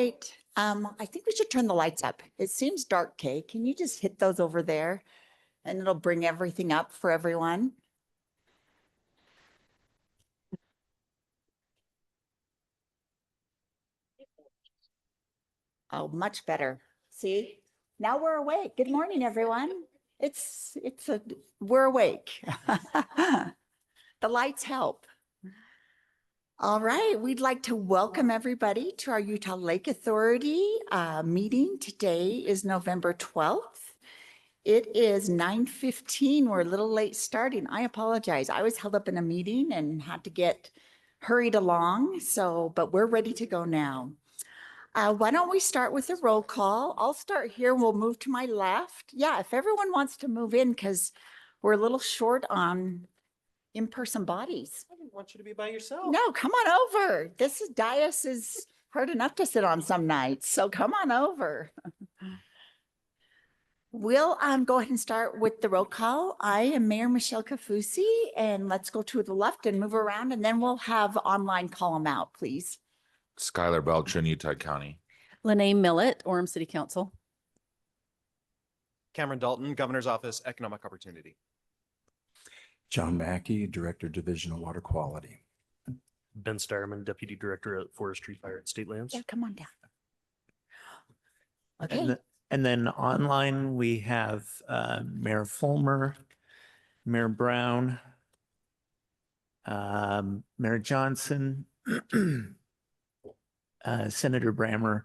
right. I think we should turn the lights up. It seems dark, Kay. Can you just hit those over there? And it'll bring everything up for everyone. Oh, much better. See, now we're awake. Good morning, everyone. We're awake. The lights help. All right, we'd like to welcome everybody to our Utah Lake Authority meeting. Today is November 12th. It is 9:15. We're a little late starting. I apologize. I was held up in a meeting and had to get hurried along. But we're ready to go now. Why don't we start with a roll call? I'll start here. We'll move to my left. Yeah, if everyone wants to move in, because we're a little short on in-person bodies. I didn't want you to be by yourself. No, come on over. Dais is hard enough to sit on some nights, so come on over. We'll go ahead and start with the roll call. I am Mayor Michelle Kafusi, and let's go to the left and move around, and then we'll have online call them out, please. Skylar Belcher, Utah County. Lene Millett, Orem City Council. Cameron Dalton, Governor's Office, Economic Opportunity. John Mackey, Director, Division of Water Quality. Ben Starman, Deputy Director at Forestry, Fire and State Lands. Yeah, come on down. Okay. And then online, we have Mayor Fulmer, Mayor Brown, Mayor Johnson, Senator Brammer,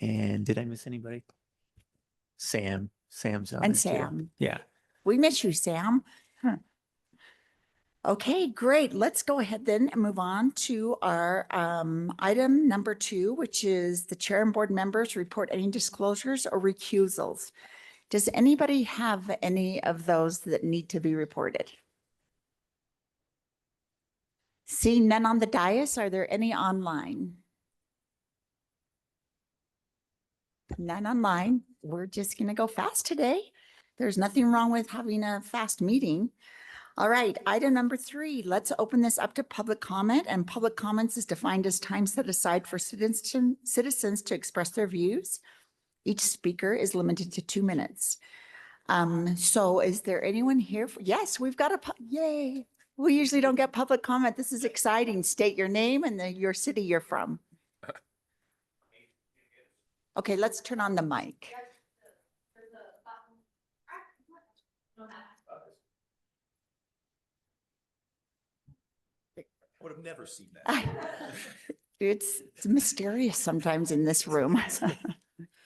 and did I miss anybody? Sam's on And there too. Sam. Yeah. We miss you, Sam. Okay, great. Let's go ahead then and move on to our item number 2, which is the chair and board members report any disclosures or recusals. Does anybody have any of those that need to be reported? Seeing none on the dais, are there any online? None online. We're just going to go fast today. There's nothing wrong with having a fast meeting. All right, item number 3, let's open this up to public comment, and public comments is defined as time set aside for citizens to express their views. Each speaker is limited to 2 minutes. So is there anyone here? Yes, we've got yay. We usually don't get public comment. This is exciting. State your name and your city you're from. Okay, let's turn on the mic. Would have never seen that. It's mysterious sometimes in this room.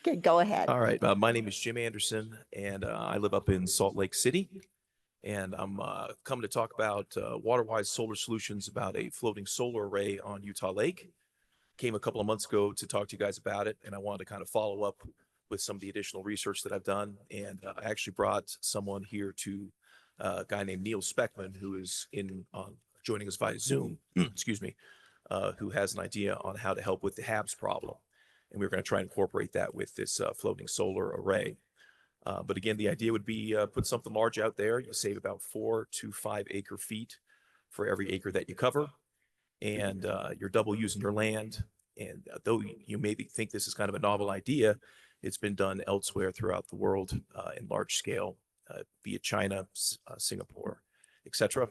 Okay, go ahead. All right. My name is Jim Anderson, and I live up in Salt Lake City. And I'm coming to talk about WaterWise Solar Solutions, about a floating solar array on Utah Lake. Came a couple of months ago to talk to you guys about it, and I wanted to kind of follow up with some of the additional research that I've done. And I actually brought someone here a guy named Neil Speckman, who is joining us via Zoom, excuse me, who has an idea on how to help with the HABs problem. And we're going to try and incorporate that with this floating solar array. But again, the idea would be put something large out there. You save about 4 to 5 acre feet for every acre that you cover. And you're double using your land. And though you maybe think this is kind of a novel idea, it's been done elsewhere throughout the world in large scale, be it China, Singapore, etc.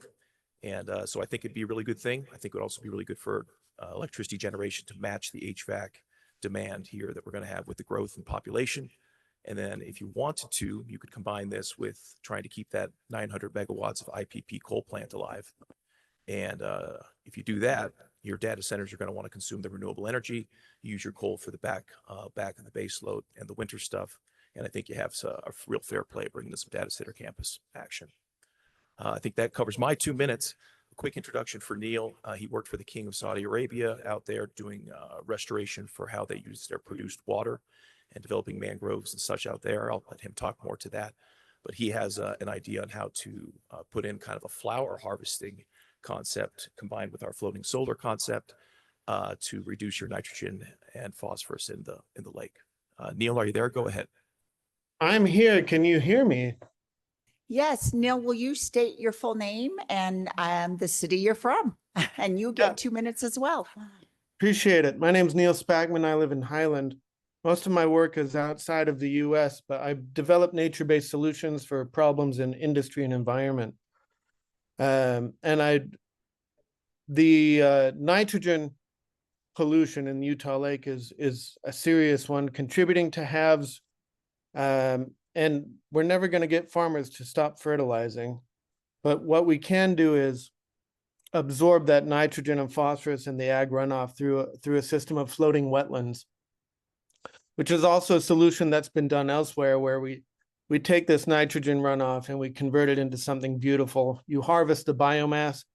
And so I think it'd be a really good thing. I think it would also be really good for electricity generation to match the HVAC demand here that we're going to have with the growth in population. And then if you wanted to, you could combine this with trying to keep that 900 megawatts of IPP coal plant alive. And if you do that, your data centers are going to want to consume the renewable energy, use your coal for the back of the base load and the winter stuff. And I think you have a real fair play bringing this data center campus action. I think that covers my 2 minutes. A quick introduction for Neil. He worked for the King of Saudi Arabia out there doing restoration for how they use their produced water and developing mangroves and such out there. I'll let him talk more to that. But he has an idea on how to put in kind of a flower harvesting concept combined with our floating solar concept to reduce your nitrogen and phosphorus in the lake. Neil, are you there? Go ahead. I'm here. Can you hear me? Yes, Neil, will you state your full name and the city you're from? And you get 2 minutes as well. Appreciate it. My name's Neil Spagman. I live in Highland. Most of my work is outside of the US, but I've developed nature-based solutions for problems in industry and environment. The nitrogen pollution in Utah Lake is a serious one, contributing to halves. And we're never going to get farmers to stop fertilizing. But what we can do is absorb that nitrogen and phosphorus in the ag runoff through a system of floating wetlands, which is also a solution that's been done elsewhere, where we take this nitrogen runoff and we convert it into something beautiful. You harvest the biomass,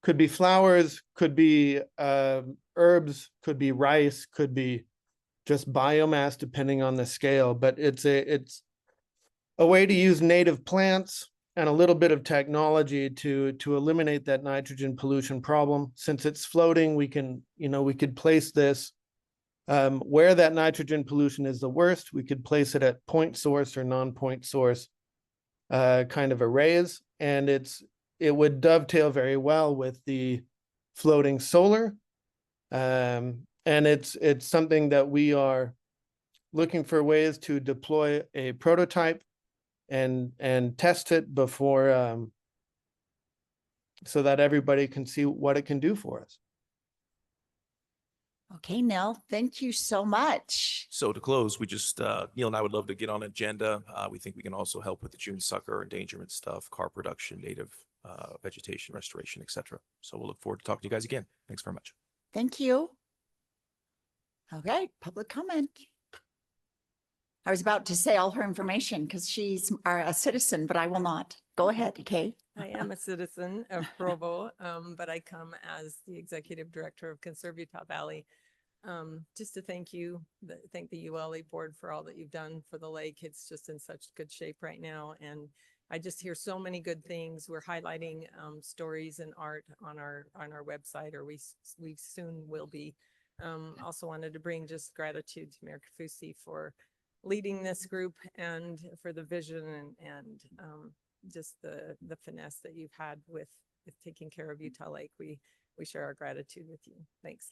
could be flowers, could be herbs, could be rice, could be just biomass, depending on the scale. But it's a way to use native plants and a little bit of technology to eliminate that nitrogen pollution problem. Since it's floating, we could place this where that nitrogen pollution is the worst. We could place it at point source or non-point source kind of arrays, and it would dovetail very well with the floating solar. And it's something that we are looking for ways to deploy a prototype and test it before so that everybody can see what it can do for us. Okay, Nell, thank you so much. So to close, we just, Neil and I would love to get on agenda. We think we can also help with the June sucker, endangerment stuff, car production, native vegetation restoration, etc. So we'll look forward to talking to you guys again. Thanks very much. Thank you. Okay, public comment. I was about to say all her information because she's a citizen, but I will not. Go ahead, Kay. I am a citizen of Provo, but I come as the executive director of Conserve Utah Valley. Just to thank you, thank the ULA board for all that you've done for the lake. It's just in such good shape right now. And I just hear so many good things. We're highlighting stories and art on our website, or we soon will be. Also wanted to bring just gratitude to Mayor Kafusi for leading this group and for the vision and just the finesse that you've had with taking care of Utah Lake. We share our gratitude with you. Thanks.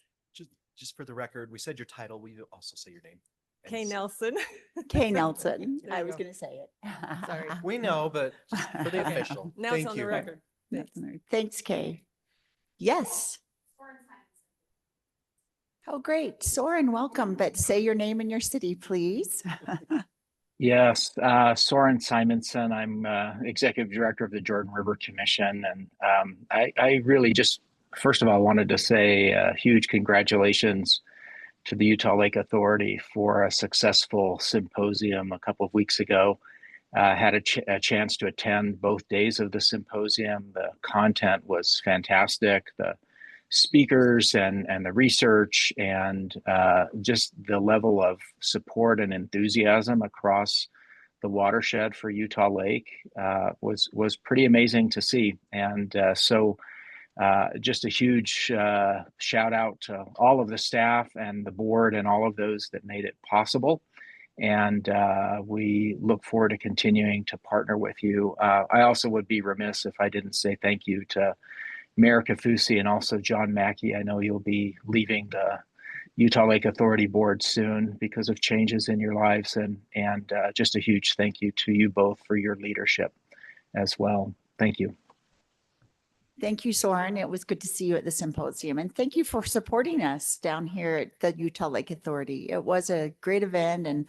Just for the record, we said your title. We also say your name. And Kay Nelson. Kay Nelson. There I you was go. going to say it. Sorry. We know, but just for the Okay. official. Now Thank it's on you. the record. Thanks. Thanks, Kay. Yes. Oh, great. Soren, welcome. But say your name and your city, please. Yes, Soren Simonson. I'm executive director of the Jordan River Commission, and I really just, first of all, wanted to say huge congratulations to the Utah Lake Authority for a successful symposium a couple of weeks ago. Had a chance to attend both days of the symposium. The content was fantastic. The speakers and the research and just the level of support and enthusiasm across the watershed for Utah Lake was pretty amazing to see. And so just a huge shout out to all of the staff and the board and all of those that made it possible. And we look forward to continuing to partner with you. I also would be remiss if I didn't say thank you to Mayor Kafusi and also John Mackey. I know you'll be leaving the Utah Lake Authority Board soon because of changes in your lives, and just a huge thank you to you both for your leadership as well. Thank you. Thank you, Soren. It was good to see you at the symposium, and thank you for supporting us down here at the Utah Lake Authority. It was a great event, and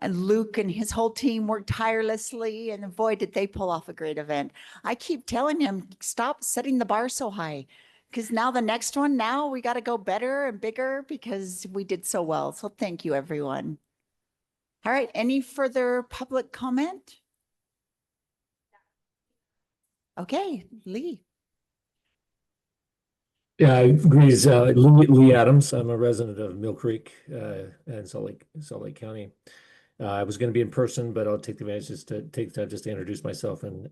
Luke and his whole team worked tirelessly, and boy, did they pull off a great event. I keep telling him, stop setting the bar so high, because now the next one, now we got to go better and bigger because we did so well. So thank you, everyone. All right, any further public comment? Okay, Lee. Yeah, I agree. Lee Adams. I'm a resident of Mill Creek and Salt Lake County. I was going to be in person, but I'll take the advantage just to take the time just to introduce myself. And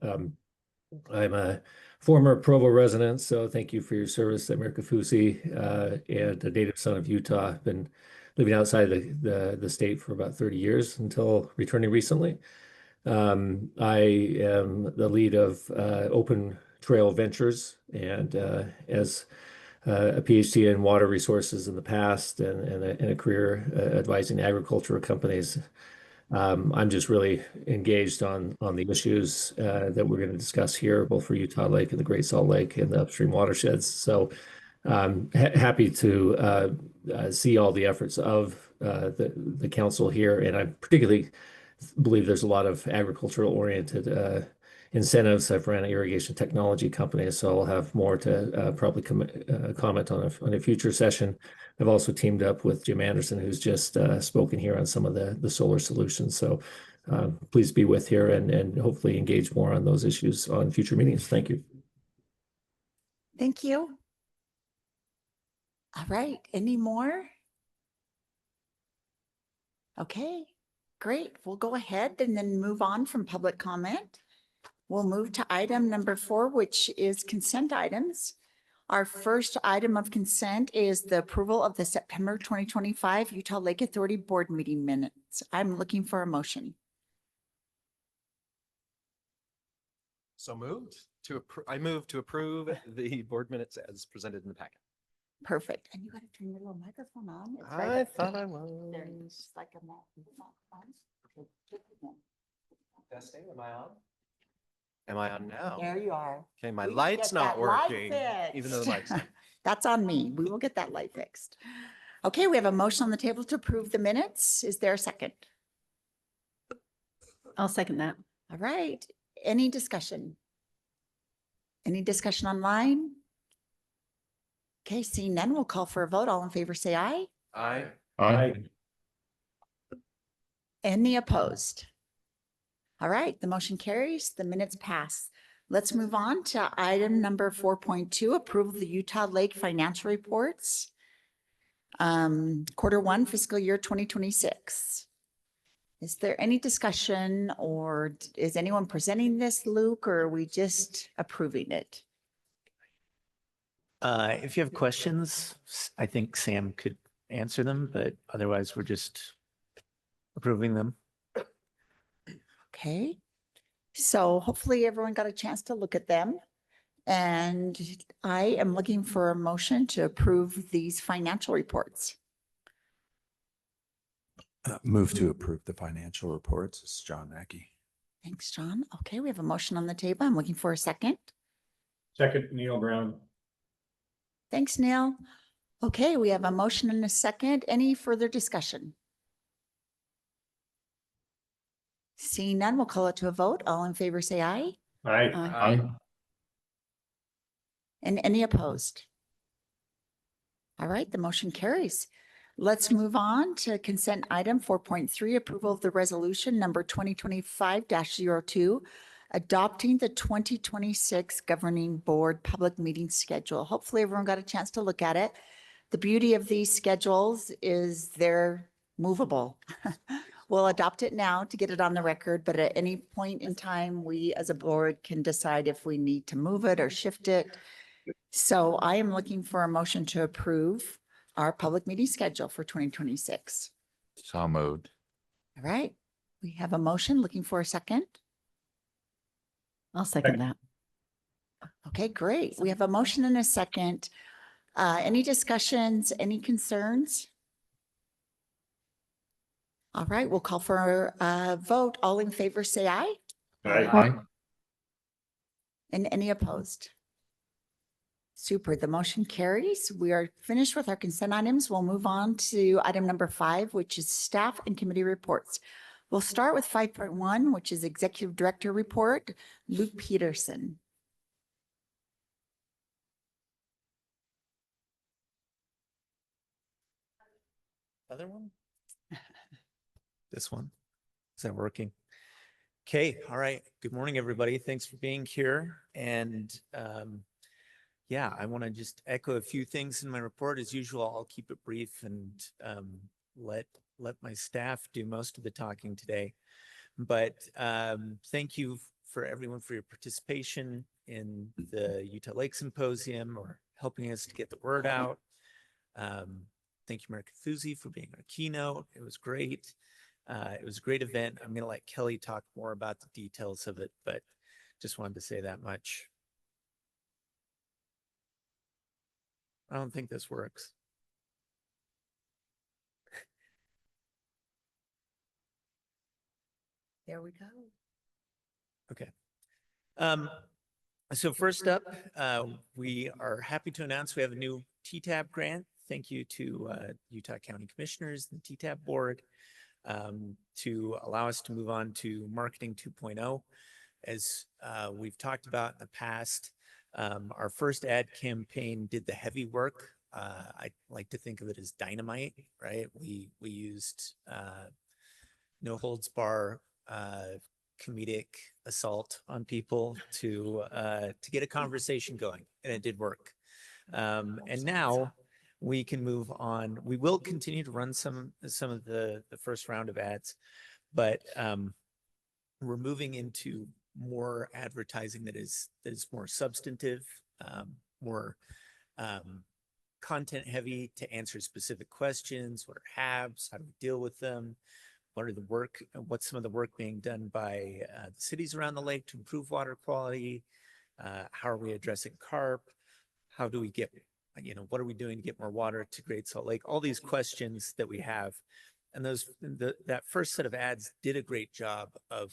I'm a former Provo resident, so thank you for your service at Mayor Kafusi, and a native son of Utah. I've been living outside the state for about 30 years until returning recently. I am the lead of Open Trail Ventures, and as a PhD in water resources in the past and a career advising agricultural companies. I'm just really engaged on the issues that we're going to discuss here, both for Utah Lake and the Great Salt Lake and the upstream watersheds. So happy to see all the efforts of the council here, and I particularly believe there's a lot of agricultural oriented incentives. I've ran an irrigation technology company, so I'll have more to probably comment on a future session. I've also teamed up with Jim Anderson, who's just spoken here on some of the solar solutions. So please be with here and hopefully engage more on those issues on future meetings. Thank you. Thank you. All right, any more? Okay, great. We'll go ahead and then move on from public comment. We'll move to item number 4, which is consent items. Our first item of consent is the approval of the September 2025 Utah Lake Authority Board meeting minutes. I'm looking for a motion. So moved to approve. I move to approve the board minutes as presented in the packet. Perfect. And you got to turn your little microphone on. It's right I up thought there. I There, was. it's like a Testing, am I on? Am I on now? There you are. Okay, my We can light's get not that light working, even though the fixed. mic's on. That's on me. We will get that light fixed. Okay, we have a motion on the table to approve the minutes. Is there a second? I'll second that. All right. Any discussion? Any discussion online? Okay, seeing none, we'll call for a vote. All in favor, say aye. Aye. Aye. Any opposed? All right, the motion carries. The minutes pass. Let's move on to item number 4.2, approval of the Utah Lake financial reports. Q1 fiscal year 2026. Is there any discussion or is anyone presenting this, Luke, or are we just approving it? If you have questions, I think Sam could answer them, but otherwise we're just approving them. Okay, so hopefully everyone got a chance to look at them. And I am looking for a motion to approve these financial reports. Move to approve the financial reports. It's John Mackey. Thanks, John. Okay, we have a motion on the table. I'm looking for a second. Second, Neil Brown. Thanks, Neil. Okay, we have a motion and a second. Any further discussion? Seeing none, we'll call it to a vote. All in favor, say aye. Aye. Aye. And any opposed? All right, the motion carries. Let's move on to consent item 4.3, approval of the resolution number 2025-02, adopting the 2026 governing board public meeting schedule. Hopefully everyone got a chance to look at it. The beauty of these schedules is they're movable. We'll adopt it now to get it on the record, but at any point in time, we as a board can decide if we need to move it or shift it. So I am looking for a motion to approve our public meeting schedule for 2026. So moved. All right, we have a motion. Looking for a second. I'll second that. Okay, great. We have a motion and a second. Any discussions, any concerns? All right, we'll call for a vote. All in favor, say aye. Aye. And any opposed? Super, the motion carries. We are finished with our consent items. We'll move on to item number 5, which is staff and committee reports. We'll start with 5.1, which is executive director report, Luke Peterson. Other one? This one? Is that working? Okay, all right. Good morning, everybody. Thanks for being here. And yeah, I want to just echo a few things in my report. As usual, I'll keep it brief and let my staff do most of the talking today. But thank you for everyone for your participation in the Utah Lake Symposium or helping us to get the word out. Thank you, Mayor Cathuzi, for being our keynote. It was great. It was a great event. I'm going to let Kelly talk more about the details of it, but just wanted to say that much. I don't think this works. There we go. Okay. So first up, we are happy to announce we have a new TTAB grant. Thank you to Utah County Commissioners and the TTAB Board to allow us to move on to Marketing 2.0. As we've talked about in the past, our first ad campaign did the heavy work. I like to think of it as dynamite, right? We used no holds bar comedic assault on people to get a conversation going, and it did work. And now we can move on. We will continue to run some of the first round of ads, but we're moving into more advertising that is more substantive, more content heavy to answer specific questions. What are HABs? How do we deal with them? What's some of the work being done by the cities around the lake to improve water quality? How are we addressing carp? How do we get, what are we doing to get more water to Great Salt Lake? All these questions that we have. And that first set of ads did a great job of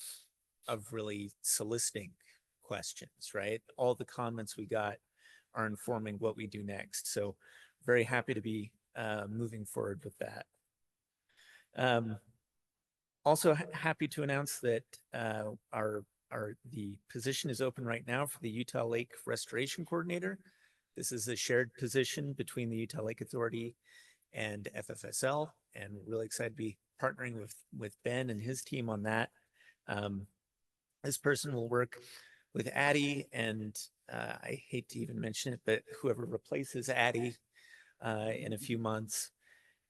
really soliciting questions, right? All the comments we got are informing what we do next. So very happy to be moving forward with that. Also happy to announce that the position is open right now for the Utah Lake Restoration Coordinator. This is a shared position between the Utah Lake Authority and FFSL, and we're really excited to be partnering with Ben and his team on that. This person will work with Addie, and I hate to even mention it, but whoever replaces Addie in a few months.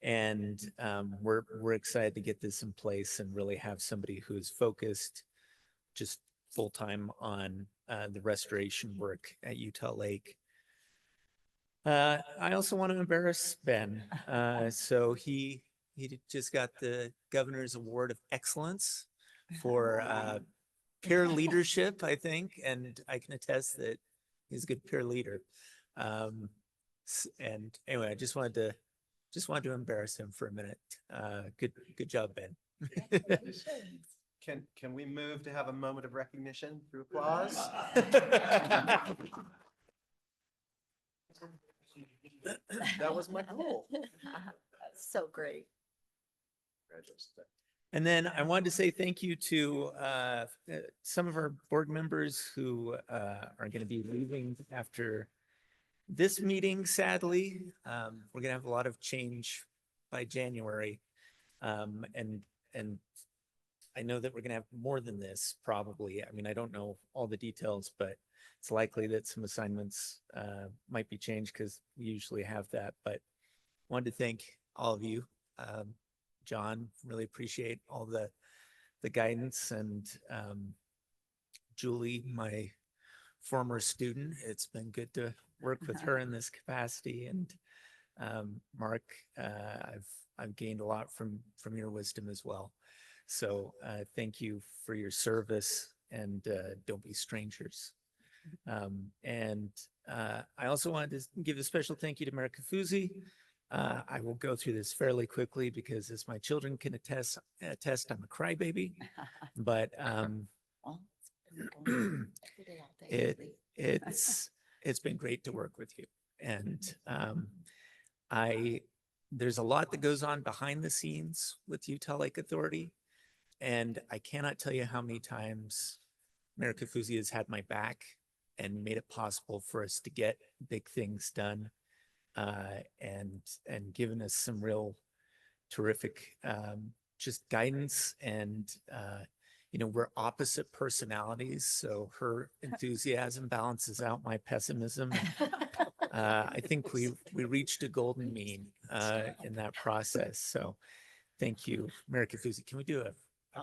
And we're excited to get this in place and really have somebody who's focused just full-time on the restoration work at Utah Lake. I also want to embarrass Ben. So he just got the Governor's Award of Excellence for peer leadership, I think, and I can attest that he's a good peer leader. And anyway, I just wanted to embarrass him for a minute. Good job, Ben. Can we move to have a moment of recognition through applause? That was my goal. That's so great. And then I wanted to say thank you to some of our board members who are going to be leaving after this meeting, sadly. We're going to have a lot of change by January. And I know that we're going to have more than this, probably. I mean, I don't know all the details, but it's likely that some assignments might be changed because we usually have that. But I wanted to thank all of you. John, really appreciate all the guidance, and Julie, my former student. It's been good to work with her in this capacity, and Mark, I've gained a lot from your wisdom as well. So thank you for your service, and don't be strangers. And I also wanted to give a special thank you to Mayor Kafuzi. I will go through this fairly quickly because, as my children can attest, I'm a crybaby. But it's been great to work with you, and there's a lot that goes on behind the scenes with Utah Lake Authority, and I cannot tell you how many times Mayor Kafuzi has had my back and made it possible for us to get big things done, and given us some real terrific just guidance. And we're opposite personalities, so her enthusiasm balances out my pessimism. I think we reached a golden mean in that process. So thank you, Mayor Kafuzi. Can we do a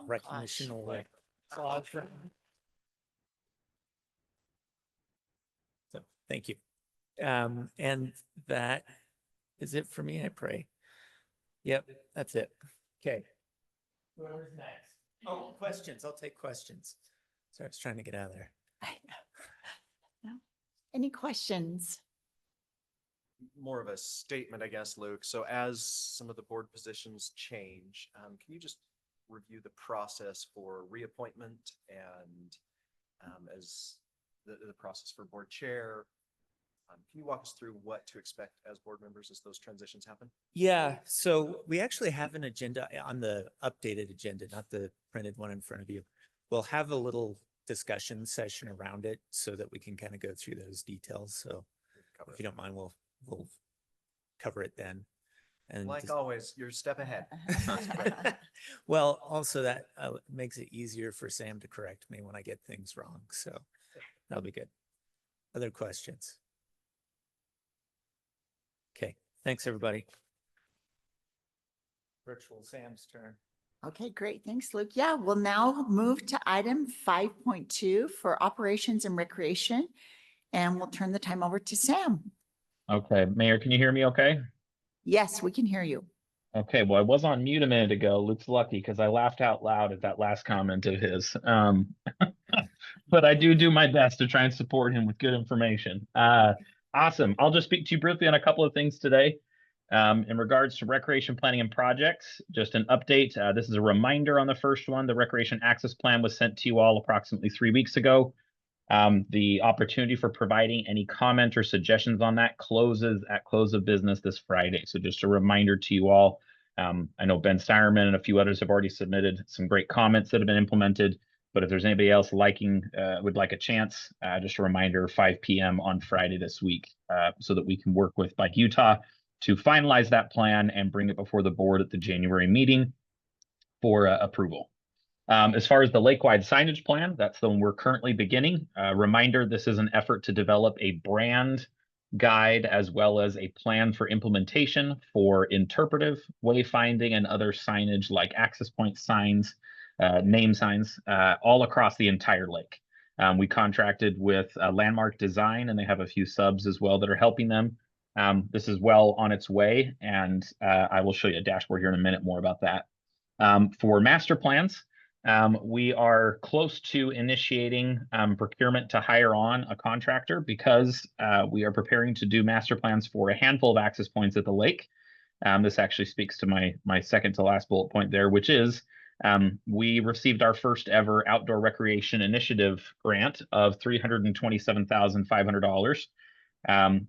recognition or applause for him? So thank you. And that is it for me, I pray. Yep, that's it. Okay. Whoever's next. Oh, questions. I'll take questions. Sorry, I was trying to get out of there. No. Any questions? more of a statement, I guess, Luke. So as some of the board positions change, can you just review the process for reappointment and as the process for board chair? Can you walk us through what to expect as board members as those transitions happen? Yeah, so we actually have an agenda on the updated agenda, not the printed one in front of you. We'll have a little discussion session around it so that we can kind of go through those details. So if you don't mind, we'll cover it then. And Like always, you're a step ahead. well, also that makes it easier for Sam to correct me when I get things wrong. So that'll be good. Other questions? Okay, thanks, everybody. Virtual Sam's turn. Okay, great. Thanks, Luke. Yeah, we'll now move to item 5.2 for operations and recreation. And we'll turn the time over to Sam. Okay, Mayor, can you hear me okay? Yes, we can hear you. Okay, well, I was on mute a minute ago. Luke's lucky because I laughed out loud at that last comment of his. But I do my best to try and support him with good information. Awesome. I'll just speak to you briefly on a couple of things today. In regards to recreation planning and projects, just an update. This is a reminder on the first one. The Recreation Access Plan was sent to you all approximately 3 weeks ago. The opportunity for providing any comment or suggestions on that closes at close of business this Friday. So just a reminder to you all. I know Ben Steierman and a few others have already submitted some great comments that have been implemented. But if there's anybody else would like a chance, just a reminder, 5 p.m. on Friday this week, so that we can work with Bike Utah to finalize that plan and bring it before the board at the January meeting for approval. As far as the Lakewide signage plan, that's the one we're currently beginning. Reminder, this is an effort to develop a brand guide as well as a plan for implementation for interpretive wayfinding and other signage like access point signs, name signs, all across the entire lake. We contracted with Landmark Design, and they have a few subs as well that are helping them. This is well on its way, and I will show you a dashboard here in a minute more about that. For master plans, we are close to initiating procurement to hire on a contractor because we are preparing to do master plans for a handful of access points at the lake. This actually speaks to my second to last bullet point there, which is we received our first ever outdoor recreation initiative grant of $327,500.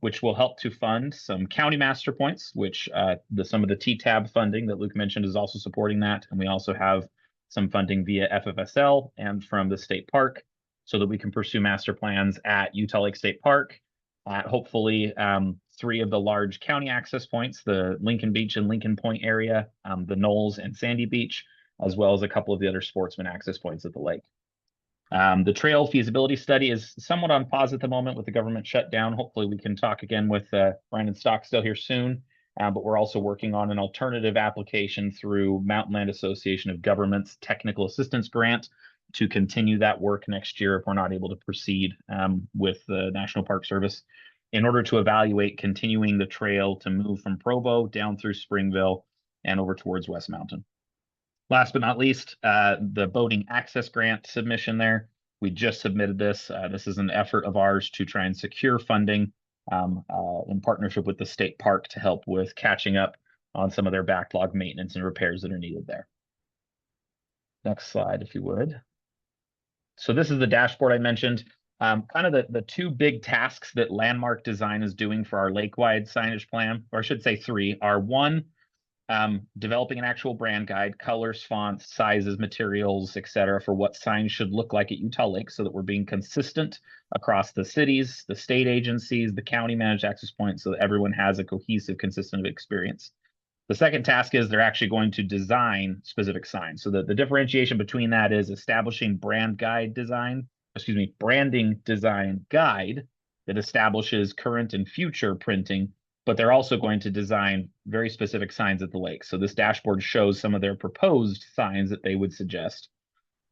Which will help to fund some county master points, which some of the TTAB funding that Luke mentioned is also supporting that. And we also have some funding via FFSL and from the state park so that we can pursue master plans at Utah Lake State Park, at hopefully 3 of the large county access points, the Lincoln Beach and Lincoln Point area, the Knolls and Sandy Beach, as well as a couple of the other sportsman access points at the lake. The trail feasibility study is somewhat on pause at the moment with the government shutdown. Hopefully we can talk again with Brandon Stockstill here soon. But we're also working on an alternative application through Mountain Land Association of Governments Technical Assistance Grant to continue that work next year if we're not able to proceed with the National Park Service in order to evaluate continuing the trail to move from Provo down through Springville and over towards West Mountain. Last but not least, the boating access grant submission there. We just submitted this. This is an effort of ours to try and secure funding in partnership with the state park to help with catching up on some of their backlog maintenance and repairs that are needed there. Next slide, if you would. So this is the dashboard I mentioned. Kind of the 2 big tasks that Landmark Design is doing for our Lakewide signage plan, or I should say 3, are 1, developing an actual brand guide, colors, fonts, sizes, materials, etc., for what signs should look like at Utah Lake so that we're being consistent across the cities, the state agencies, the county managed access points so that everyone has a cohesive, consistent experience. The second task is they're actually going to design specific signs. So the differentiation between that is establishing branding design guide that establishes current and future printing, but they're also going to design very specific signs at the lake. So this dashboard shows some of their proposed signs that they would suggest.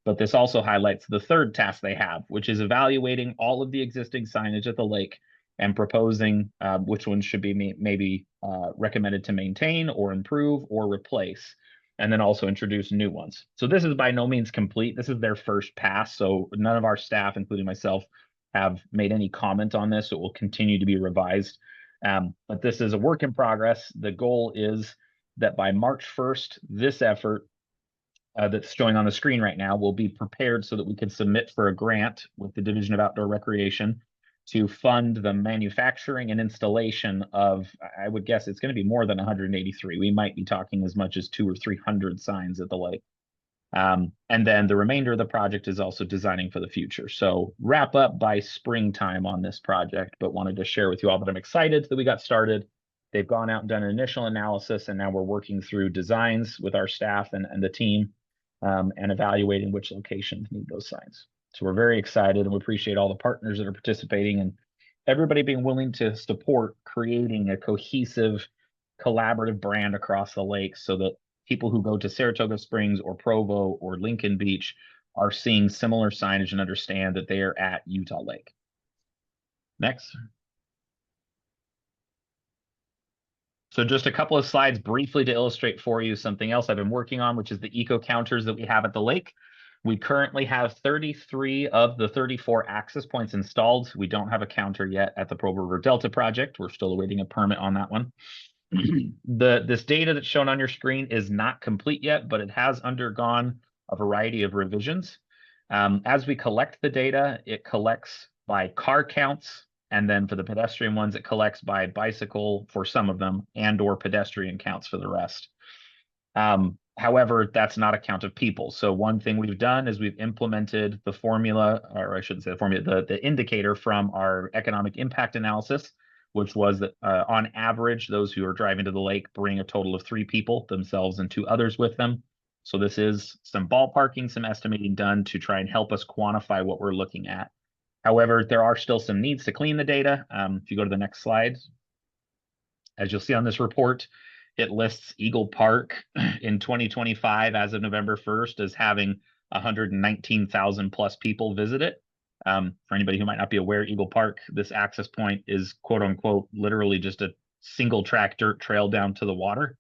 But this also highlights the third task they have, which is evaluating all of the existing signage at the lake and proposing which ones should be maybe recommended to maintain or improve or replace, and then also introduce new ones. So this is by no means complete. This is their first pass. So none of our staff, including myself, have made any comment on this. It will continue to be revised. But this is a work in progress. The goal is that by March 1st, this effort that's showing on the screen right now will be prepared so that we can submit for a grant with the Division of Outdoor Recreation to fund the manufacturing and installation of, I would guess it's going to be more than 183. We might be talking as much as 200 or 300 signs at the lake. And then the remainder of the project is also designing for the future. So wrap up by springtime on this project, but wanted to share with you all that I'm excited that we got started. They've gone out and done an initial analysis, and now we're working through designs with our staff and the team, and evaluating which locations need those signs. So we're very excited, and we appreciate all the partners that are participating and everybody being willing to support creating a cohesive, collaborative brand across the lake so that people who go to Saratoga Springs or Provo or Lincoln Beach are seeing similar signage and understand that they are at Utah Lake. Next. So just a couple of slides briefly to illustrate for you something else I've been working on, which is the eco counters that we have at the lake. We currently have 33 of the 34 access points installed. We don't have a counter yet at the Provo River Delta project. We're still awaiting a permit on that one. This data that's shown on your screen is not complete yet, but it has undergone a variety of revisions. As we collect the data, it collects by car counts, and then for the pedestrian ones, it collects by bicycle for some of them and or pedestrian counts for the rest. However, that's not a count of people. So one thing we've done is we've implemented the formula, or I shouldn't say the formula, the indicator from our economic impact analysis, which was that on average, those who are driving to the lake bring a total of 3 people, themselves and 2 others with them. So this is some ballparking, some estimating done to try and help us quantify what we're looking at. However, there are still some needs to clean the data. If you go to the next slide, as you'll see on this report, it lists Eagle Park in 2025 as of November 1st as having 119,000 plus people visit it. For anybody who might not be aware, Eagle Park, this access point is quote unquote literally just a single track dirt trail down to the water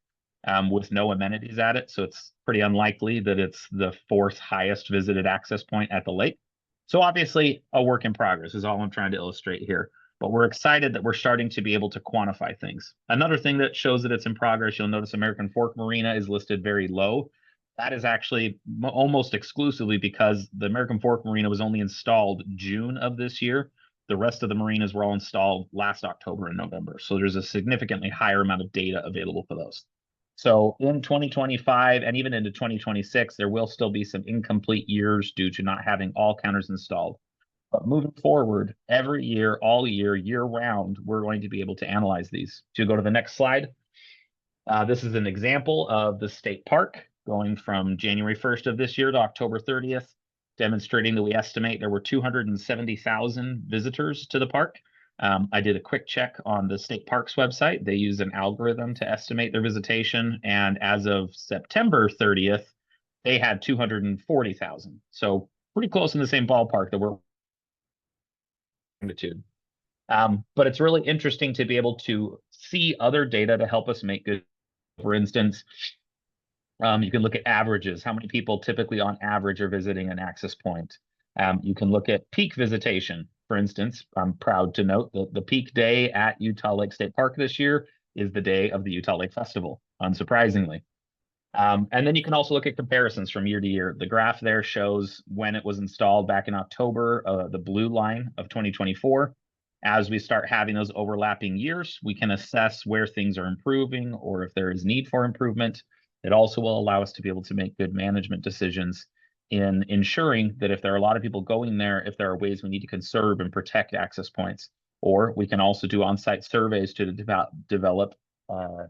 with no amenities at it. So it's pretty unlikely that it's the 4th highest visited access point at the lake. So obviously a work in progress is all I'm trying to illustrate here. But we're excited that we're starting to be able to quantify things. Another thing that shows that it's in progress, you'll notice American Fork Marina is listed very low. That is actually almost exclusively because the American Fork Marina was only installed June of this year. The rest of the marinas were all installed last October and November. So there's a significantly higher amount of data available for those. So in 2025 and even into 2026, there will still be some incomplete years due to not having all counters installed. But moving forward, every year, all year, year round, we're going to be able to analyze these. To go to the next slide, this is an example of the state park going from January 1st of this year to October 30th, demonstrating that we estimate there were 270,000 visitors to the park. I did a quick check on the state park's website. They use an algorithm to estimate their visitation. And as of September 30th, they had 240,000. So pretty close in the same ballpark that we're magnitude. But it's really interesting to be able to see other data to help us make good. For instance, you can look at averages. How many people typically on average are visiting an access point? You can look at peak visitation. For instance, I'm proud to note that the peak day at Utah Lake State Park this year is the day of the Utah Lake Festival, unsurprisingly. And then you can also look at comparisons from year to year. The graph there shows when it was installed back in October, the blue line of 2024. As we start having those overlapping years, we can assess where things are improving or if there is need for improvement. It also will allow us to be able to make good management decisions in ensuring that if there are a lot of people going there, if there are ways we need to conserve and protect access points, or we can also do on-site surveys to develop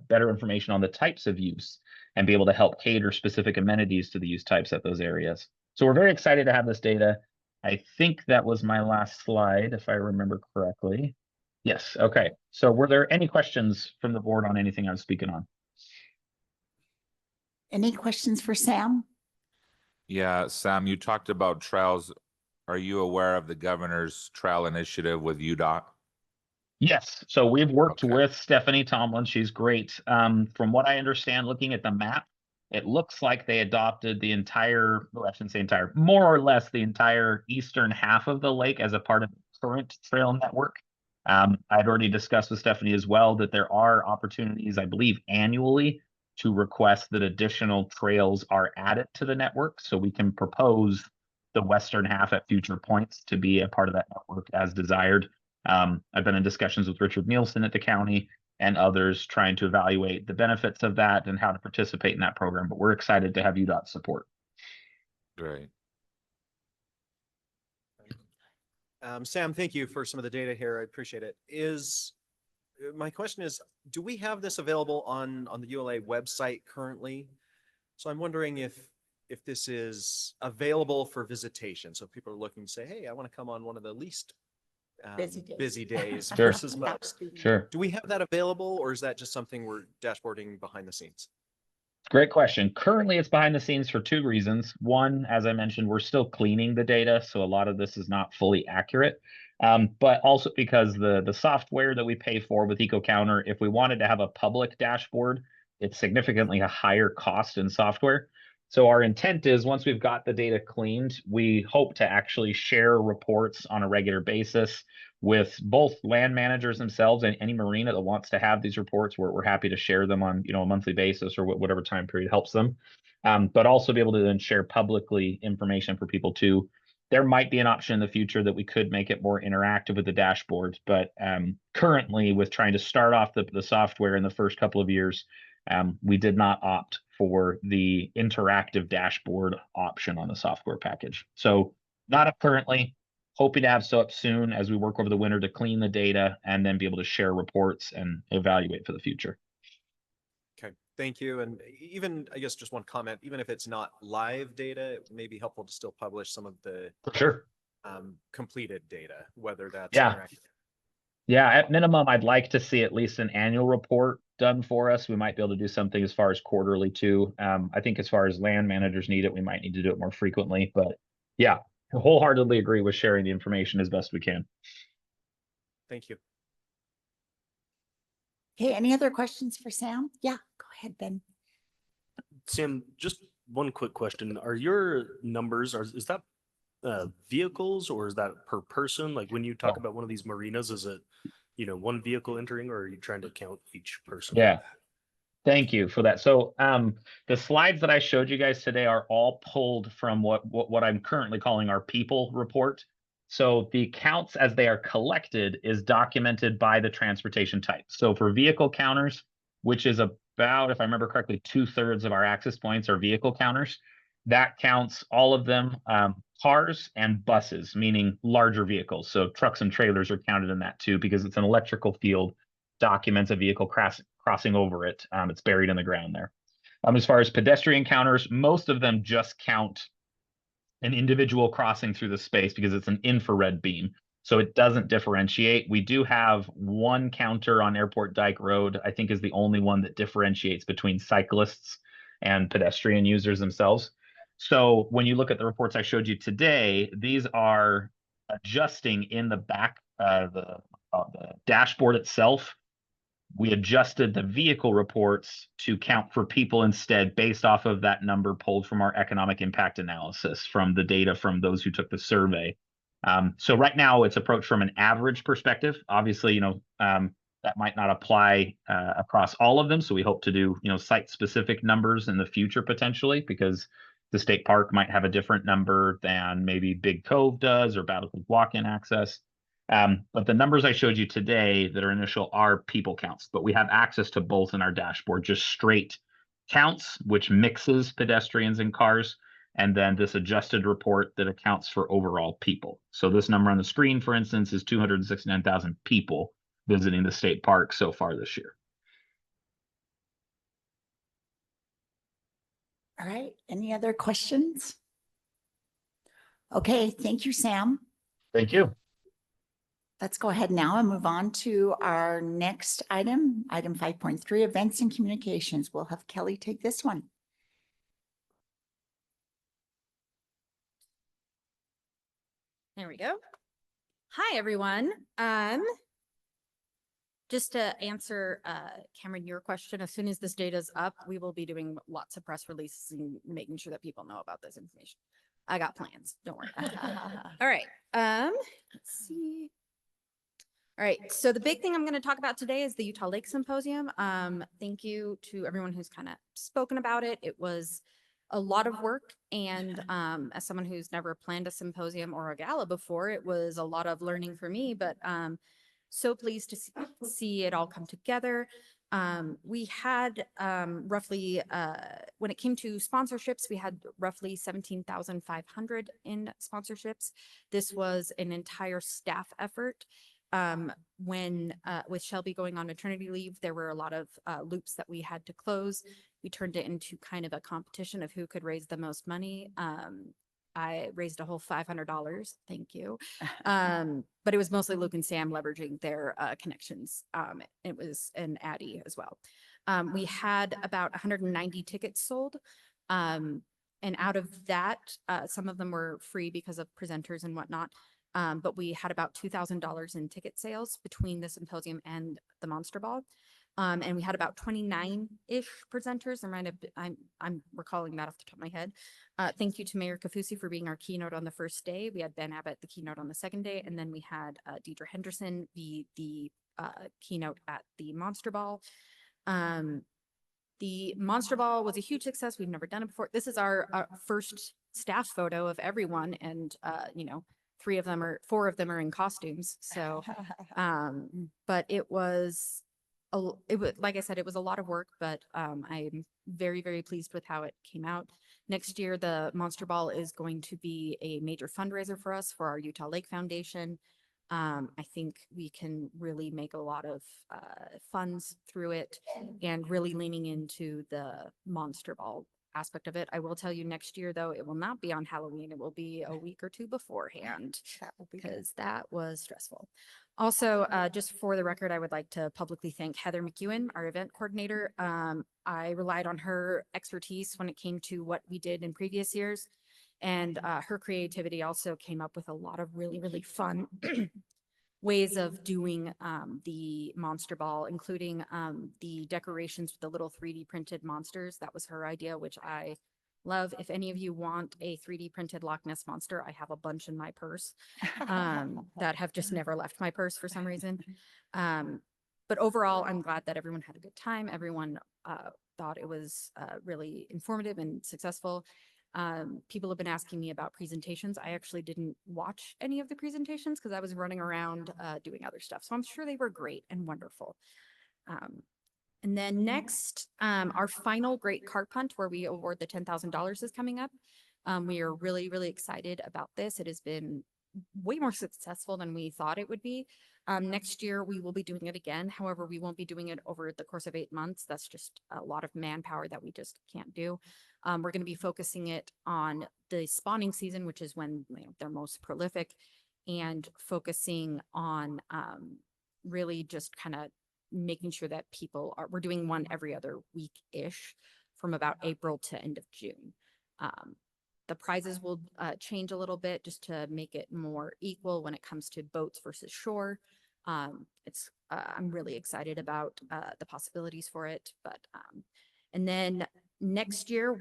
better information on the types of use and be able to help cater specific amenities to the use types at those areas. So we're very excited to have this data. I think that was my last slide, if I remember correctly. Yes, okay. So were there any questions from the board on anything I was speaking on? Any questions for Sam? Yeah, Sam, you talked about trails. Are you aware of the governor's trail initiative with UDOT? Yes, so we've worked Okay. with Stephanie Tomlin. She's great. From what I understand, looking at the map, it looks like they adopted the entire, well, I shouldn't say entire, more or less the entire eastern half of the lake as a part of the current trail network. I'd already discussed with Stephanie as well that there are opportunities, I believe, annually to request that additional trails are added to the network. So we can propose the western half at future points to be a part of that network as desired. I've been in discussions with Richard Nielsen at the county and others trying to evaluate the benefits of that and how to participate in that program. But we're excited to have UDOT support. Great. Sam, thank you for some of the data here. I appreciate it. My question is, do we have this available on the ULA website currently? So I'm wondering if this is available for visitation. So if people are looking to say, hey, I want to come on one of the least busy days Sure. versus most. Sure. Do we have that available, or is that just something we're dashboarding behind the scenes? Great question. Currently, it's behind the scenes for two reasons. One, as I mentioned, we're still cleaning the data, so a lot of this is not fully accurate. But also because the software that we pay for with EcoCounter, if we wanted to have a public dashboard, it's significantly a higher cost in software. So our intent is once we've got the data cleaned, we hope to actually share reports on a regular basis with both land managers themselves and any marina that wants to have these reports. We're happy to share them on a monthly basis or whatever time period helps them, but also be able to then share publicly information for people too. There might be an option in the future that we could make it more interactive with the dashboards, but currently with trying to start off the software in the first couple of years, we did not opt for the interactive dashboard option on the software package. So not up currently, hoping to have so up soon as we work over the winter to clean the data and then be able to share reports and evaluate for the future. Okay, thank you. And even, I guess, just one comment, even if it's not live data, it may be helpful to still publish some of the For sure. completed data, whether that's Yeah. interactive. Yeah, at minimum, I'd like to see at least an annual report done for us. We might be able to do something as far as quarterly too. I think as far as land managers need it, we might need to do it more frequently. But yeah, wholeheartedly agree with sharing the information as best we can. Thank you. Okay, any other questions for Sam? Yeah, go ahead, Ben. Sam, just one quick question. Are your numbers, is that vehicles or is that per person? Like when you talk about one of these marinas, is it, one vehicle entering, or are you trying to count each person? Yeah. Thank you for that. So the slides that I showed you guys today are all pulled from what I'm currently calling our people report. So the counts as they are collected is documented by the transportation type. So for vehicle counters, which is about, if I remember correctly, 2/3 of our access points are vehicle counters. That counts all of them, cars and buses, meaning larger vehicles. So trucks and trailers are counted in that too, because it's an electrical field, documents a vehicle crossing over it. It's buried in the ground there. As far as pedestrian counters, most of them just count an individual crossing through the space because it's an infrared beam. So it doesn't differentiate. We do have one counter on Airport Dyke Road, I think is the only one that differentiates between cyclists and pedestrian users themselves. So when you look at the reports I showed you today, these are adjusting in the back, the dashboard itself. We adjusted the vehicle reports to count for people instead based off of that number pulled from our economic impact analysis from the data from those who took the survey. So right now it's approached from an average perspective. Obviously, that might not apply across all of them. So we hope to do, site specific numbers in the future potentially, because the state park might have a different number than maybe Big Cove does or Battle Creek walk-in access. But the numbers I showed you today that are initial are people counts, but we have access to both in our dashboard, just straight counts, which mixes pedestrians and cars, and then this adjusted report that accounts for overall people. So this number on the screen, for instance, is 269,000 people visiting the state park so far this year. All right, any other questions? Okay, thank you, Sam. Thank you. Let's go ahead now and move on to our next item, item 5.3, events and communications. We'll have Kelly take this one. There we go. Hi, everyone. Just to answer Cameron, your question, as soon as this data is up, we will be doing lots of press releases and making sure that people know about this information. I got plans, don't worry. All right. Let's see. All right, so the big thing I'm going to talk about today is the Utah Lake Symposium. Thank you to everyone who's kind of spoken about it. It was a lot of work, and as someone who's never planned a symposium or a gala before, it was a lot of learning for me, but so pleased to see it all come together. We had roughly, when it came to sponsorships, we had roughly 17,500 in sponsorships. This was an entire staff effort. When with Shelby going on maternity leave, there were a lot of loops that we had to close. We turned it into kind of a competition of who could raise the most money. I raised a whole $500. Thank you. But it was mostly Luke and Sam leveraging their connections. It was an Addie as well. We had about 190 tickets sold. And out of that, some of them were free because of presenters and whatnot. But we had about $2,000 in ticket sales between the symposium and the Monster Ball. And we had about 29-ish presenters. I'm recalling that off the top of my head. Thank you to Mayor Kafusi for being our keynote on the first day. We had Ben Abbott, the keynote on the second day, and then we had Deidre Henderson be the keynote at the Monster Ball. The Monster Ball was a huge success. We've never done it before. This is our first staff photo of everyone, and you know, four of them are in costumes. So, but it was, like I said, it was a lot of work, but I'm very, very pleased with how it came out. Next year, the Monster Ball is going to be a major fundraiser for us for our Utah Lake Foundation. I think we can really make a lot of funds through it and really leaning into the Monster Ball aspect of it. I will tell you next year, though, it will not be on Halloween. It will be a week or two beforehand because that was stressful. Also, just for the record, I would like to publicly thank Heather McEwen, our event coordinator. I relied on her expertise when it came to what we did in previous years. And her creativity also came up with a lot of really, really fun ways of doing the Monster Ball, including the decorations with the little 3D printed monsters. That was her idea, which I love. If any of you want a 3D printed Loch Ness monster, I have a bunch in my purse that have just never left my purse for some reason. But overall, I'm glad that everyone had a good time. Everyone thought it was really informative and successful. People have been asking me about presentations. I actually didn't watch any of the presentations because I was running around doing other stuff. So I'm sure they were great and wonderful. And then next, our final Great Carp Hunt, where we award the $10,000, is coming up. We are really, really excited about this. It has been way more successful than we thought it would be. Next year, we will be doing it again. However, we won't be doing it over the course of 8 months. That's just a lot of manpower that we just can't do. We're going to be focusing it on the spawning season, which is when they're most prolific, and focusing on really just kind of making sure that we're doing one every other week-ish from about April to end of June. The prizes will change a little bit just to make it more equal when it comes to boats versus shore. I'm really excited about the possibilities for it. And then next year,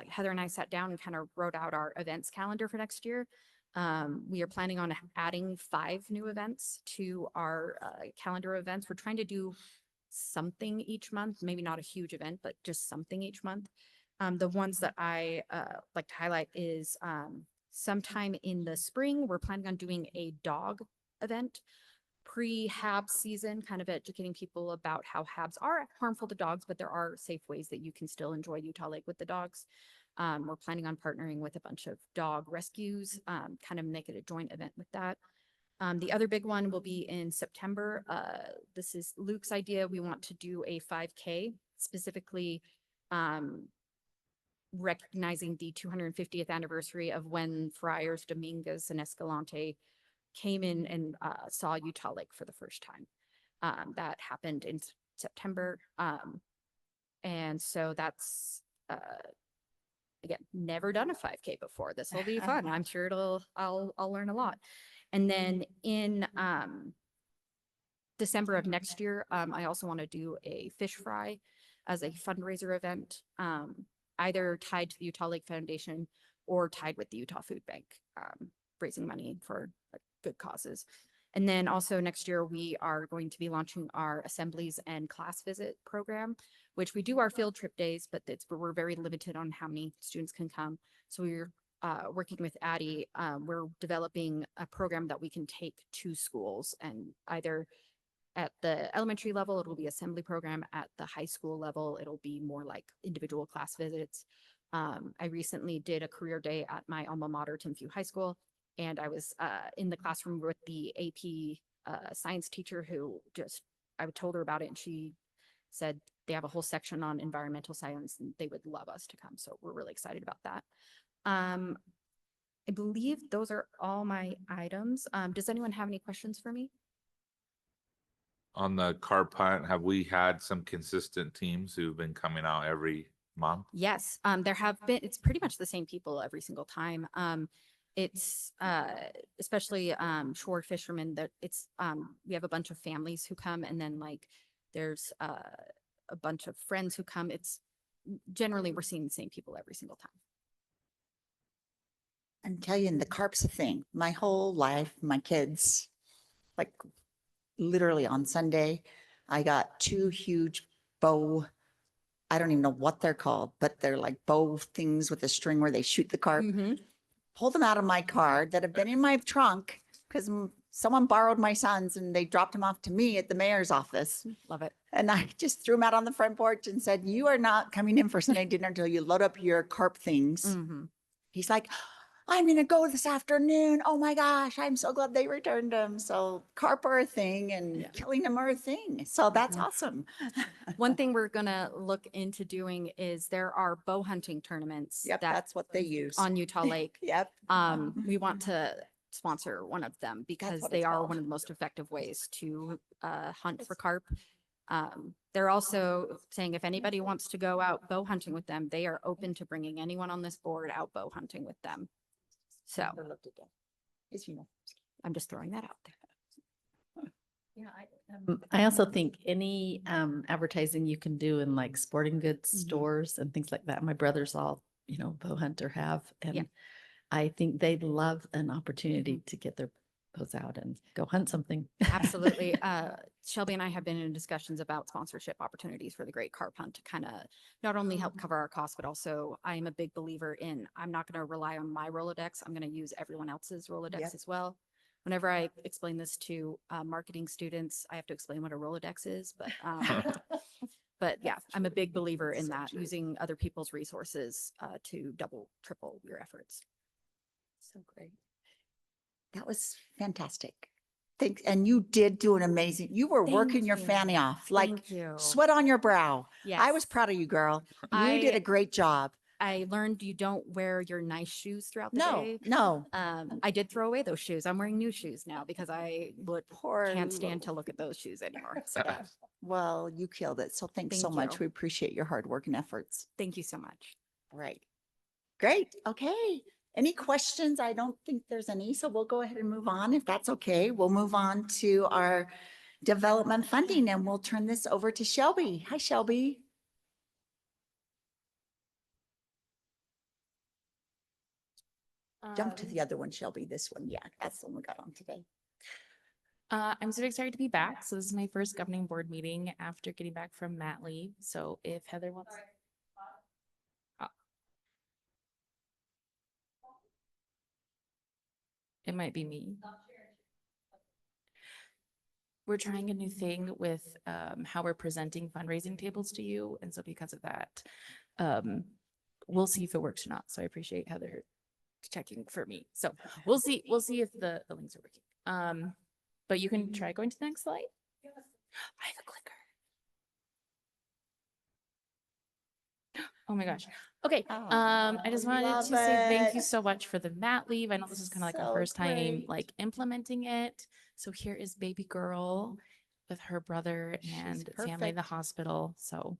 Heather and I sat down and kind of wrote out our events calendar for next year. We are planning on adding 5 new events to our calendar of events. We're trying to do something each month, maybe not a huge event, but just something each month. The ones that I like to highlight is sometime in the spring, we're planning on doing a dog event, pre-HAB season, kind of educating people about how HABs are harmful to dogs, but there are safe ways that you can still enjoy Utah Lake with the dogs. We're planning on partnering with a bunch of dog rescues, kind of make it a joint event with that. The other big one will be in September. This is Luke's idea. We want to do a 5K, specifically recognizing the 250th anniversary of when Friars Dominguez and Escalante came in and saw Utah Lake for the first time. That happened in September. And so that's, again, never done a 5K before. This will be fun. I'm sure I'll learn a lot. And then in December of next year, I also want to do a fish fry as a fundraiser event, either tied to the Utah Lake Foundation or tied with the Utah Food Bank, raising money for good causes. And then also next year, we are going to be launching our assemblies and class visit program, which we do our field trip days, but we're very limited on how many students can come. So we're working with Addie. We're developing a program that we can take to schools, and either at the elementary level, it'll be assembly program. At the high school level, it'll be more like individual class visits. I recently did a career day at my alma mater, Timview High School, and I was in the classroom with the AP science teacher who I told her about it, and she said they have a whole section on environmental science and they would love us to come. So we're really excited about that. I believe those are all my items. Does anyone have any questions for me? On the carp hunt, have we had some consistent teams who've been coming out every month? Yes, there have been, it's pretty much the same people every single time. It's especially shore fishermen that we have a bunch of families who come, and then like there's a bunch of friends who come. It's generally we're seeing the same people every single time. I'm telling you, the carp's a thing. My whole life, my kids, like literally on Sunday, I got 2 huge bow. I don't even know what they're called, but they're like bow things with a string where they shoot the carp. Pulled them out of my car that have been in my trunk because someone borrowed my sons and they dropped them off to me at the mayor's office. Love it. And I just threw them out on the front porch and said, "You are not coming in for Sunday dinner until you load up your carp things." He's like, "I'm going to go this afternoon. Oh my gosh, I'm so glad they returned them." So carp are a thing and killing them are a thing. So that's awesome. One thing we're gonna look into doing is there are bow hunting tournaments. Yep, that's what they use. On Utah Lake. Yep. We want to sponsor one of them because what they it's are called. one of the most effective ways to hunt for carp. They're also saying if anybody wants to go out bow hunting with them, they are open to bringing anyone on this board out bow hunting with them. So I'm just throwing that out there. Yeah, I also think any advertising you can do in like sporting goods stores and things like that. My brothers all, bow hunt or have, and I think they'd love an opportunity to get their bows out and go hunt something. Absolutely. Shelby and I have been in discussions about sponsorship opportunities for the Great Carp Hunt to kind of not only help cover our costs, but also I'm a big believer in I'm not going to rely on my Rolodex. I'm going to use everyone else's Rolodex as well. Whenever I explain this to marketing students, I have to explain what a Rolodex is, but yeah, I'm a big believer in that, using other people's resources to double, triple your efforts. So great. That was fantastic. Thanks. And you did do an amazing, you were working your fanny off, like sweat on your brow. I was proud of you, girl. You did a great job. I learned you don't wear your nice shoes throughout the No, day. no. I did throw away those shoes. I'm wearing new shoes now because I can't stand to look at those shoes anymore. So Well, you killed it. So thanks so Thank much. you. We appreciate your hard work and efforts. thank you so much. Right. Great. Okay. Any questions? I don't think there's any. So we'll go ahead and move on if that's okay. We'll move on to our development funding and we'll turn this over to Shelby. Hi, Shelby. Jump to the other one, Shelby. This one. Yeah, that's the one we got on today. I'm so excited to be back. So this is my first governing board meeting after getting back from mat leave. So if Heather wants. It might be me. We're trying a new thing with how we're presenting fundraising tables to you. And so because of that, we'll see if it works or not. So I appreciate Heather checking for me. So we'll see if the links are working. But you can try going to the next slide. I have a clicker. Oh my gosh. Okay. I just wanted to say thank you so much for the mat leave. I know this is kind of like our first time like implementing it. So here is baby girl with her brother and family in the hospital. So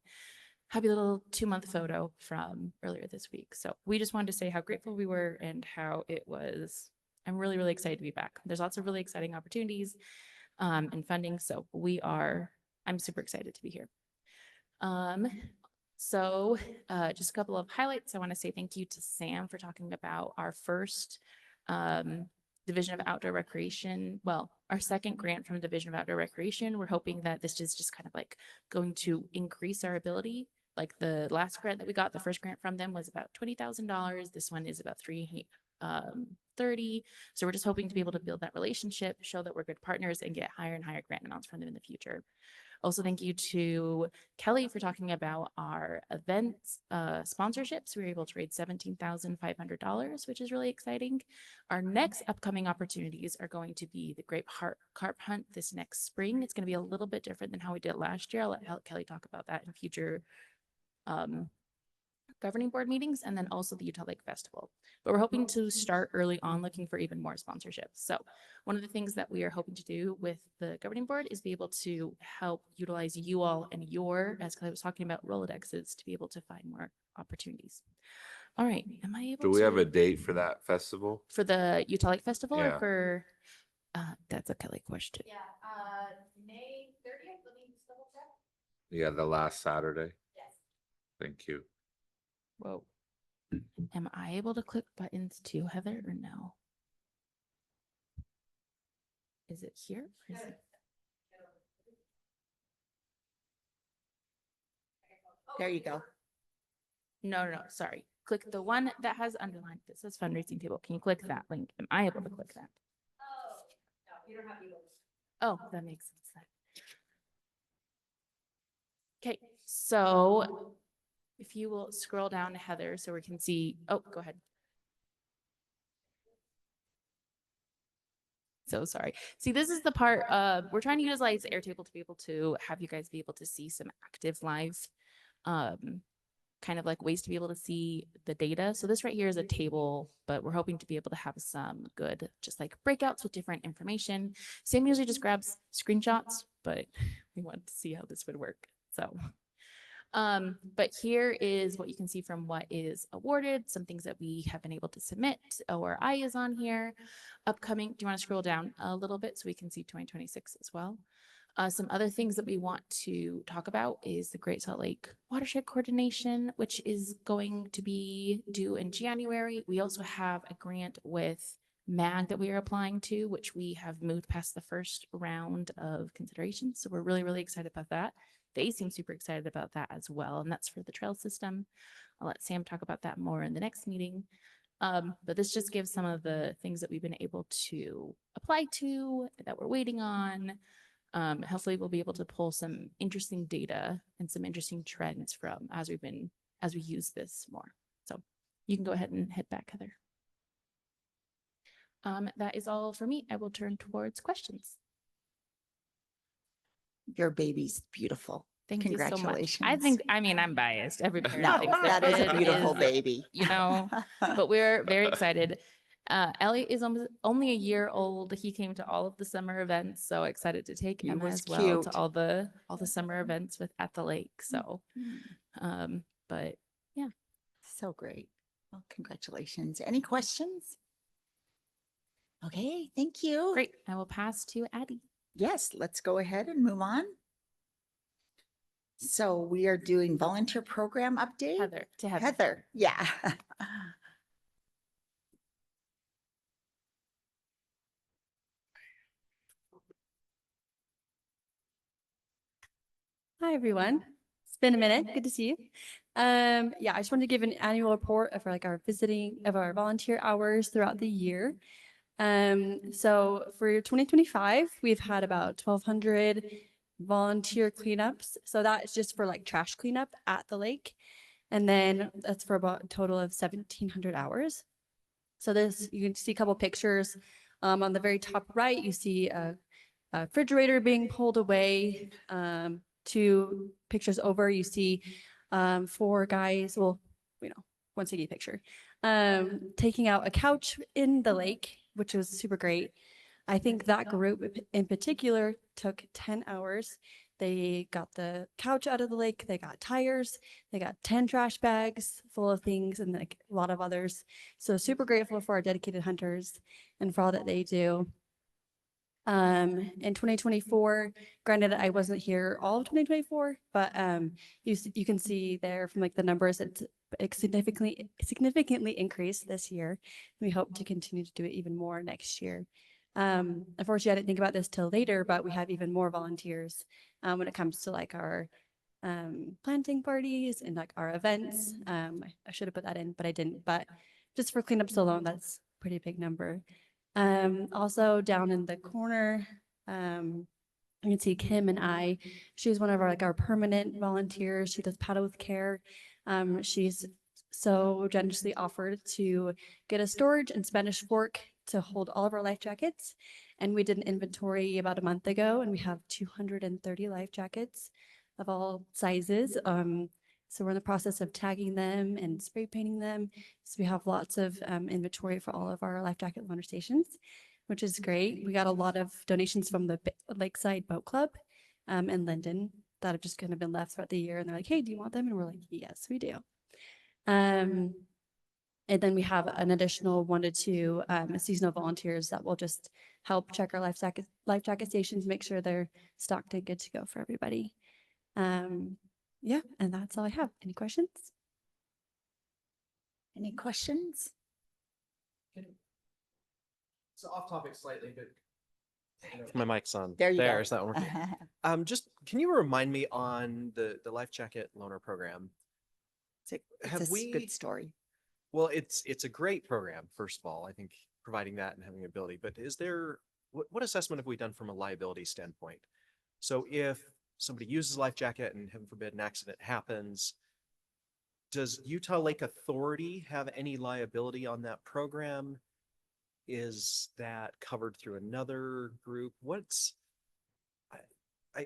happy little 2-month photo from earlier this week. So we just wanted to say how grateful we were and how it was. I'm really, really excited to be back. There's lots of really exciting opportunities and funding. So I'm super excited to be here. So just a couple of highlights. I want to say thank you to Sam for talking about our first Division of Outdoor Recreation. Well, our second grant from the Division of Outdoor Recreation. We're hoping that this is just kind of like going to increase our ability. Like the last grant that we got, the first grant from them was about $20,000. This one is about 30. So we're just hoping to be able to build that relationship, show that we're good partners, and get higher and higher grant amounts from them in the future. Also, thank you to Kelly for talking about our events sponsorships. We were able to raise $17,500, which is really exciting. Our next upcoming opportunities are going to be the Grape Carp Hunt this next spring. It's going to be a little bit different than how we did last year. I'll let Kelly talk about that in future governing board meetings, and then also the Utah Lake Festival. But we're hoping to start early on looking for even more sponsorships. So one of the things that we are hoping to do with the governing board is be able to help utilize you all and your, as Kelly was talking about, Rolodexes to be able to find more opportunities. All right, am I able Do we have to- a date for that festival? For the Utah Lake Festival Yeah. or for, that's a Kelly question. Yeah, May 30th, let me just double check. Yeah, the last Saturday. Yes. Thank you. Whoa. Am I able to click buttons too, Heather, or no? Is it here? Or is it... There you go. No, sorry. Click the one that has underlined that says fundraising table. Can you click that link? Am I able to click that? Oh, no, you don't have to. Oh, that makes sense then. Okay, so if you will scroll down to Heather so we can see, oh, go ahead. So sorry. See, this is the part we're trying to utilize Airtable to be able to have you guys be able to see some active live kind of like ways to be able to see the data. So this right here is a table, but we're hoping to be able to have some good just like breakouts with different information. Sam usually just grabs screenshots, but we wanted to see how this would work. So but here is what you can see from what is awarded, some things that we have been able to submit. ORI is on here. Upcoming, do you want to scroll down a little bit so we can see 2026 as well? Some other things that we want to talk about is the Great Salt Lake Watershed Coordination, which is going to be due in January. We also have a grant with MAG that we are applying to, which we have moved past the first round of consideration. So we're really, really excited about that. They seem super excited about that as well. And that's for the trail system. I'll let Sam talk about that more in the next meeting. But this just gives some of the things that we've been able to apply to, that we're waiting on. Hopefully we'll be able to pull some interesting data and some interesting trends from as we use this more. So you can go ahead and head back, Heather. That is all for me. I will turn towards questions. Your baby's beautiful. Thank you so much. Congratulations. I mean, I'm biased. Every parent No, thinks that is a it beautiful baby. You know, but we're very excited. Elliot is only a year old. He came to all of the summer events, so excited to take He Emma was as well cute. to all the summer events at the lake. So, but yeah, So great. Well, congratulations. Any questions? Okay, thank you. great. I will pass to Addie. Yes, let's go ahead and move on. So we are doing volunteer program update. Heather, to Heather. Heather, yeah. Hi, everyone. It's been a minute. Good to see you. Yeah, I just wanted to give an annual report of our volunteer hours throughout the year. So for 2025, we've had about 1,200 volunteer cleanups. So that is just for like trash cleanup at the lake. And then that's for about a total of 1,700 hours. So this, you can see a couple pictures. On the very top right, you see a refrigerator being pulled away. 2 pictures over, you see 4 guys, well, one sticky picture, taking out a couch in the lake, which was super great. I think that group in particular took 10 hours. They got the couch out of the lake, they got tires, they got 10 trash bags full of things, and like a lot of others. So super grateful for our dedicated hunters and for all that they do. In 2024, granted, I wasn't here all of 2024, but you can see there from like the numbers, it's significantly increased this year. We hope to continue to do it even more next year. Unfortunately, I didn't think about this till later, but we have even more volunteers when it comes to like our planting parties and like our events. I should have put that in, but I didn't. But just for cleanups alone, that's a pretty big number. Also down in the corner, you can see Kim and I. She's one of our like our permanent volunteers. She does paddle with care. She's so generously offered to get a storage and Spanish fork to hold all of our life jackets. And we did an inventory about a month ago, and we have 230 life jackets of all sizes. So we're in the process of tagging them and spray painting them. So we have lots of inventory for all of our life jacket loaner stations, which is great. We got a lot of donations from the Lakeside Boat Club in Linden that have just kind of been left throughout the year. And they're like, hey, do you want them? And we're like, yes, we do. And then we have an additional 1 to 2 seasonal volunteers that will just help check our life jacket stations, make sure they're stocked and good to go for everybody. Yeah, and that's all I have. Any questions? Any questions? So off topic slightly, but my mic's on. There you go. Is that one working? Just can you remind me on the life jacket loaner program? It's a good story. Well, it's a great program, first of all. I think providing that and having ability, but is there what assessment have we done from a liability standpoint? So if somebody uses a life jacket and heaven forbid an accident happens, does Utah Lake Authority have any liability on that program? Is that covered through another group?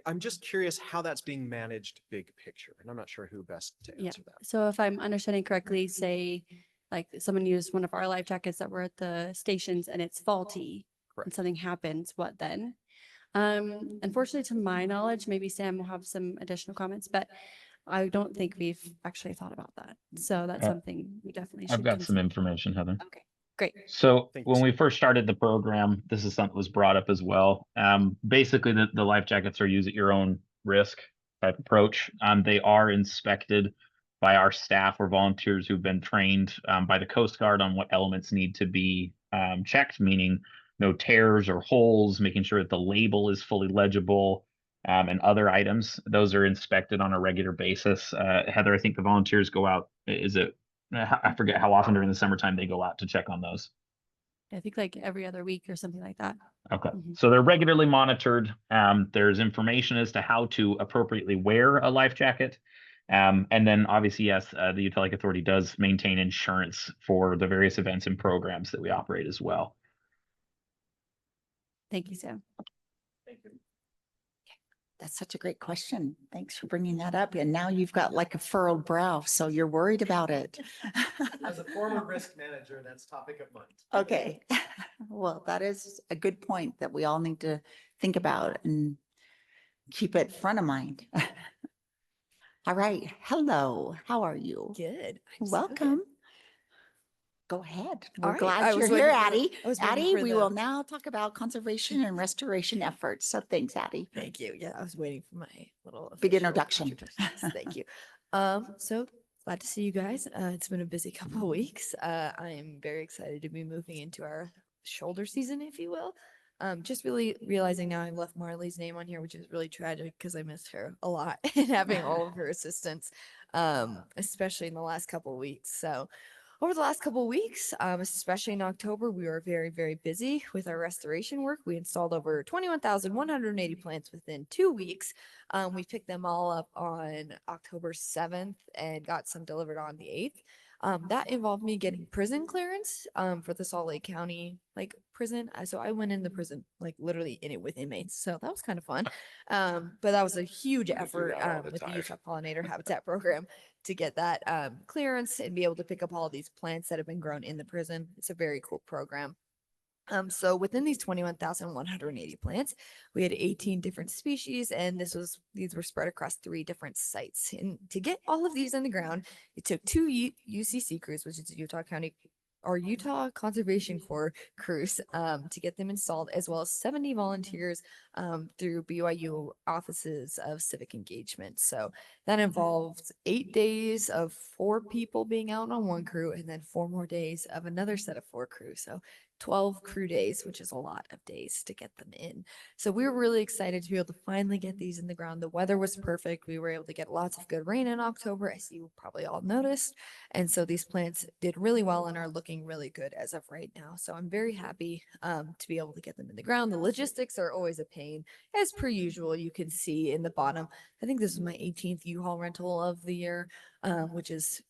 I'm just curious how that's being managed big picture, and I'm not sure who best to answer that. So if I'm understanding correctly, say like someone used one of our life jackets that were at the stations and it's faulty and something happens, what then? Unfortunately, to my knowledge, maybe Sam will have some additional comments, but I don't think we've actually thought about that. So that's something we definitely should I've got some consider. information, Heather. Okay, great. So when we first started the program, this is something that was brought up as well. Basically, the life jackets are used at your own risk type approach. They are inspected by our staff or volunteers who've been trained by the Coast Guard on what elements need to be checked, meaning no tears or holes, making sure that the label is fully legible, and other items. Those are inspected on a regular basis. Heather, I think the volunteers go out. I forget how often during the summertime they go out to check on those. I think like every other week or something like that. Okay. So they're regularly monitored. There's information as to how to appropriately wear a life jacket. And then obviously, yes, the Utah Lake Authority does maintain insurance for the various events and programs that we operate as well. Thank you, Sam. Thank you. That's such a great question. Thanks for bringing that up. And now you've got like a furrowed brow, so you're worried about it. As a former risk manager, that's topic of mind. Okay. Well, that is a good point that we all need to think about and keep it front of mind. All right. Hello. How are you? Good. Welcome. Go ahead. We're All right. glad I you're was here, waiting for- Addie. I was waiting Addie, for we the- will now talk about conservation and restoration efforts. So thanks, Addie. Thank you. Yeah, I was waiting for my little Big official introduction. introductions. Thank you. So glad to see you guys. It's been a busy couple of weeks. I am very excited to be moving into our shoulder season, if you will. Just really realizing now I've left Marley's name on here, which is really tragic because I missed her a lot and having all of her assistance, especially in the last couple of weeks. So over the last couple of weeks, especially in October, we were very, very busy with our restoration work. We installed over 21,180 plants within 2 weeks. We picked them all up on October 7th and got some delivered on the 8th. That involved me getting prison clearance for the Salt Lake County prison. So I went in the prison literally in it with inmates. So that was kind of fun. But that was a huge effort with the Utah Pollinator Habitat Program to get that clearance and be able to pick up all of these plants that have been grown in the prison. It's a very cool program. So within these 21,180 plants, we had 18 different species, and these were spread across 3 different sites. And to get all of these in the ground, it took 2 UCC crews, which is Utah Conservation Corps crews, to get them installed, as well as 70 volunteers through BYU offices of civic engagement. So that involved 8 days of 4 people being out on one crew, and then 4 more days of another set of 4 crews. So 12 crew days, which is a lot of days to get them in. So we were really excited to be able to finally get these in the ground. The weather was perfect. We were able to get lots of good rain in October, as you probably all noticed. And so these plants did really well and are looking really good as of right now. So I'm very happy to be able to get them in the ground. The logistics are always a pain, as per usual. You can see in the bottom, I think this is my 18th U-Haul rental of the year, which is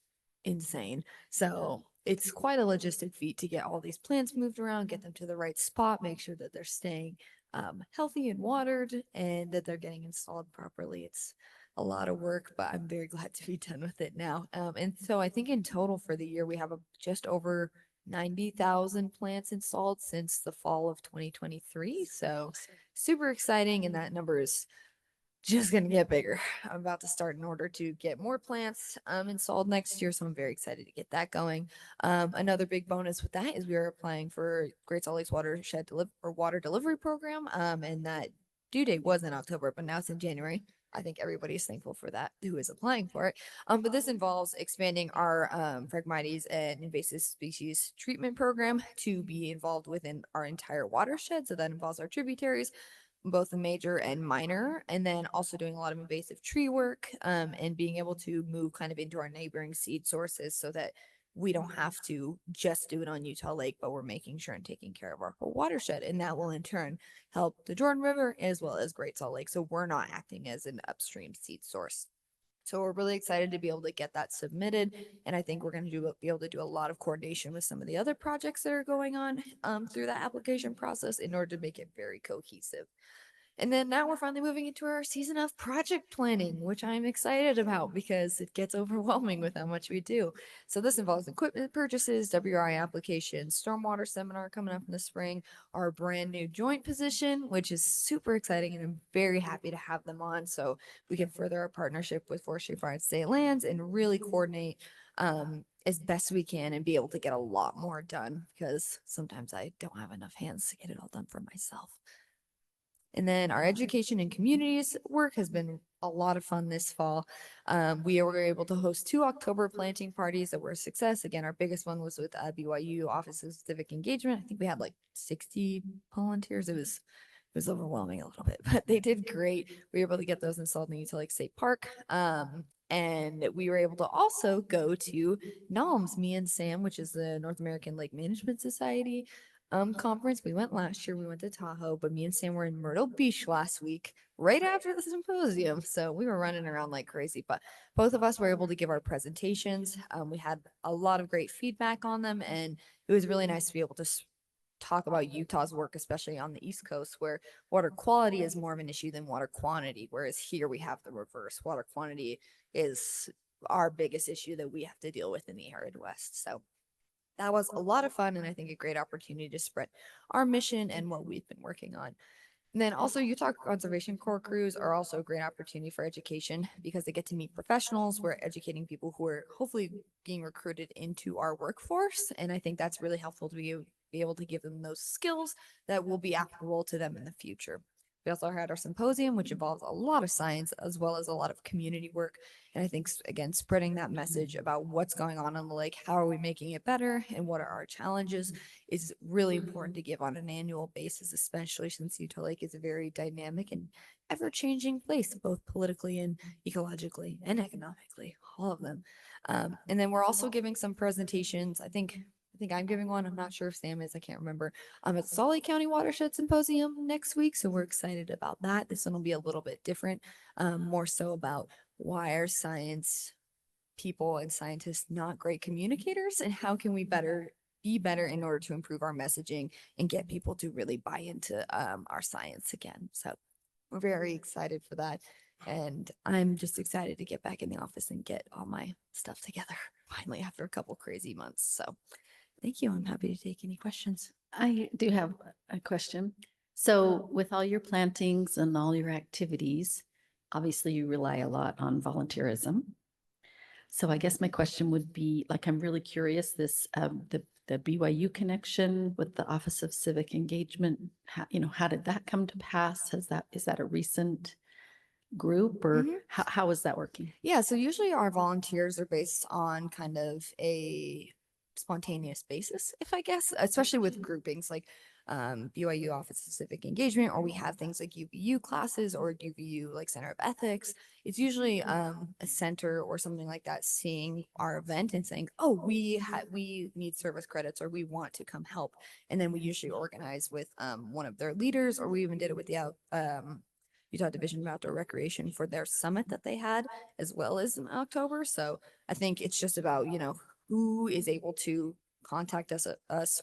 insane. So it's quite a logistic feat to get all these plants moved around, get them to the right spot, make sure that they're staying healthy and watered and that they're getting installed properly. It's a lot of work, but I'm very glad to be done with it now. And so I think in total for the year, we have just over 90,000 plants installed since the fall of 2023. So super exciting. And that number is just going to get bigger. I'm about to start in order to get more plants installed next year. So I'm very excited to get that going. Another big bonus with that is we are applying for Great Salt Lake's watershed water delivery program. And that due date was in October, but now it's in January. I think everybody's thankful for that who is applying for it. But this involves expanding our Phragmites and invasive species treatment program to be involved within our entire watershed. So that involves our tributaries, both the major and minor, and then also doing a lot of invasive tree work and being able to move kind of into our neighboring seed sources so that we don't have to just do it on Utah Lake, but we're making sure and taking care of our whole watershed. And that will in turn help the Jordan River as well as Great Salt Lake. So we're not acting as an upstream seed source. So we're really excited to be able to get that submitted. And I think we're going to be able to do a lot of coordination with some of the other projects that are going on through that application process in order to make it very cohesive. And then now we're finally moving into our season of project planning, which I'm excited about because it gets overwhelming with how much we do. So this involves equipment purchases, WRI applications, stormwater seminar coming up in the spring, our brand new joint position, which is super exciting, and I'm very happy to have them on so we can further our partnership with Forestry Fire and State Lands and really coordinate as best we can and be able to get a lot more done because sometimes I don't have enough hands to get it all done for myself. And then our education and communities work has been a lot of fun this fall. We were able to host 2 October planting parties that were a success. Again, our biggest one was with BYU Office of Civic Engagement. I think we had like 60 volunteers. It was overwhelming a little bit, but they did great. We were able to get those installed in Utah Lake State Park. And we were able to also go to NALMS, me and Sam, which is the North American Lake Management Society conference. We went last year. We went to Tahoe, but me and Sam were in Myrtle Beach last week, right after the symposium. So we were running around like crazy, but both of us were able to give our presentations. We had a lot of great feedback on them, and it was really nice to be able to talk about Utah's work, especially on the East Coast, where water quality is more of an issue than water quantity, whereas here we have the reverse. Water quantity is our biggest issue that we have to deal with in the arid West. So that was a lot of fun and I think a great opportunity to spread our mission and what we've been working on. And then also Utah Conservation Corps crews are also a great opportunity for education because they get to meet professionals. We're educating people who are hopefully being recruited into our workforce. And I think that's really helpful to be able to give them those skills that will be applicable to them in the future. We also had our symposium, which involves a lot of science as well as a lot of community work. And I think, again, spreading that message about what's going on the lake, how are we making it better, and what are our challenges is really important to give on an annual basis, especially since Utah Lake is a very dynamic and ever-changing place, both politically and ecologically and economically, all of them. And then we're also giving some presentations. I think I'm giving one. I'm not sure if Sam is. I can't remember. At the Salt Lake County Watershed Symposium next week. So we're excited about that. This one will be a little bit different, more so about why are science people and scientists not great communicators and how can we be better in order to improve our messaging and get people to really buy into our science again. So we're very excited for that. And I'm just excited to get back in the office and get all my stuff together finally after a couple crazy months. So thank you. I'm happy to take any questions. I do have a question. So with all your plantings and all your activities, obviously you rely a lot on volunteerism. So I guess my question would be, like, I'm really curious, this, the BYU connection with the Office of Civic Engagement, how did that come to pass? Is that a recent group or how is that working? Yeah, so usually our volunteers are based on kind of a spontaneous basis, if I guess, especially with groupings like BYU Office of Civic Engagement, or we have things like UVU classes or UVU like Center of Ethics. It's usually a center or something like that seeing our event and saying, oh, we need service credits or we want to come help. And then we usually organize with one of their leaders, or we even did it with the Utah Division of Outdoor Recreation for their summit that they had as well as in October. So I think it's just about, who is able to contact us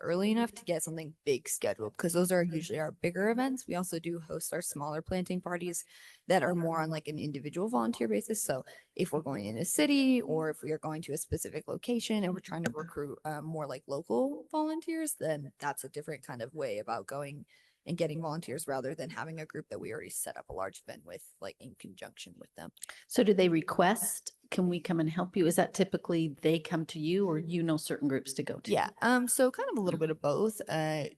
early enough to get something big scheduled, because those are usually our bigger events. We also do host our smaller planting parties that are more on like an individual volunteer basis. So if we're going in a city or if we are going to a specific location and we're trying to recruit more like local volunteers, then that's a different kind of way about going and getting volunteers rather than having a group that we already set up a large event with, like in conjunction with them. So do they request, can we come and help you? Is that typically they come to you or certain groups to go to? Yeah. So kind of a little bit of both.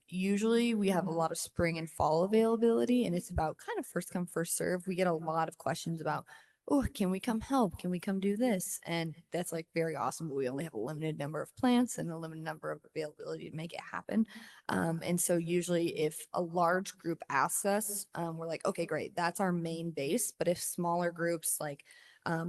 Usually we have a lot of spring and fall availability, and it's about kind of first come, first serve. We get a lot of questions about, oh, can we come help? Can we come do this? And that's like very awesome, but we only have a limited number of plants and a limited number of availability to make it happen. And so usually if a large group asks us, we're like, okay, great, that's our main base. But if smaller groups like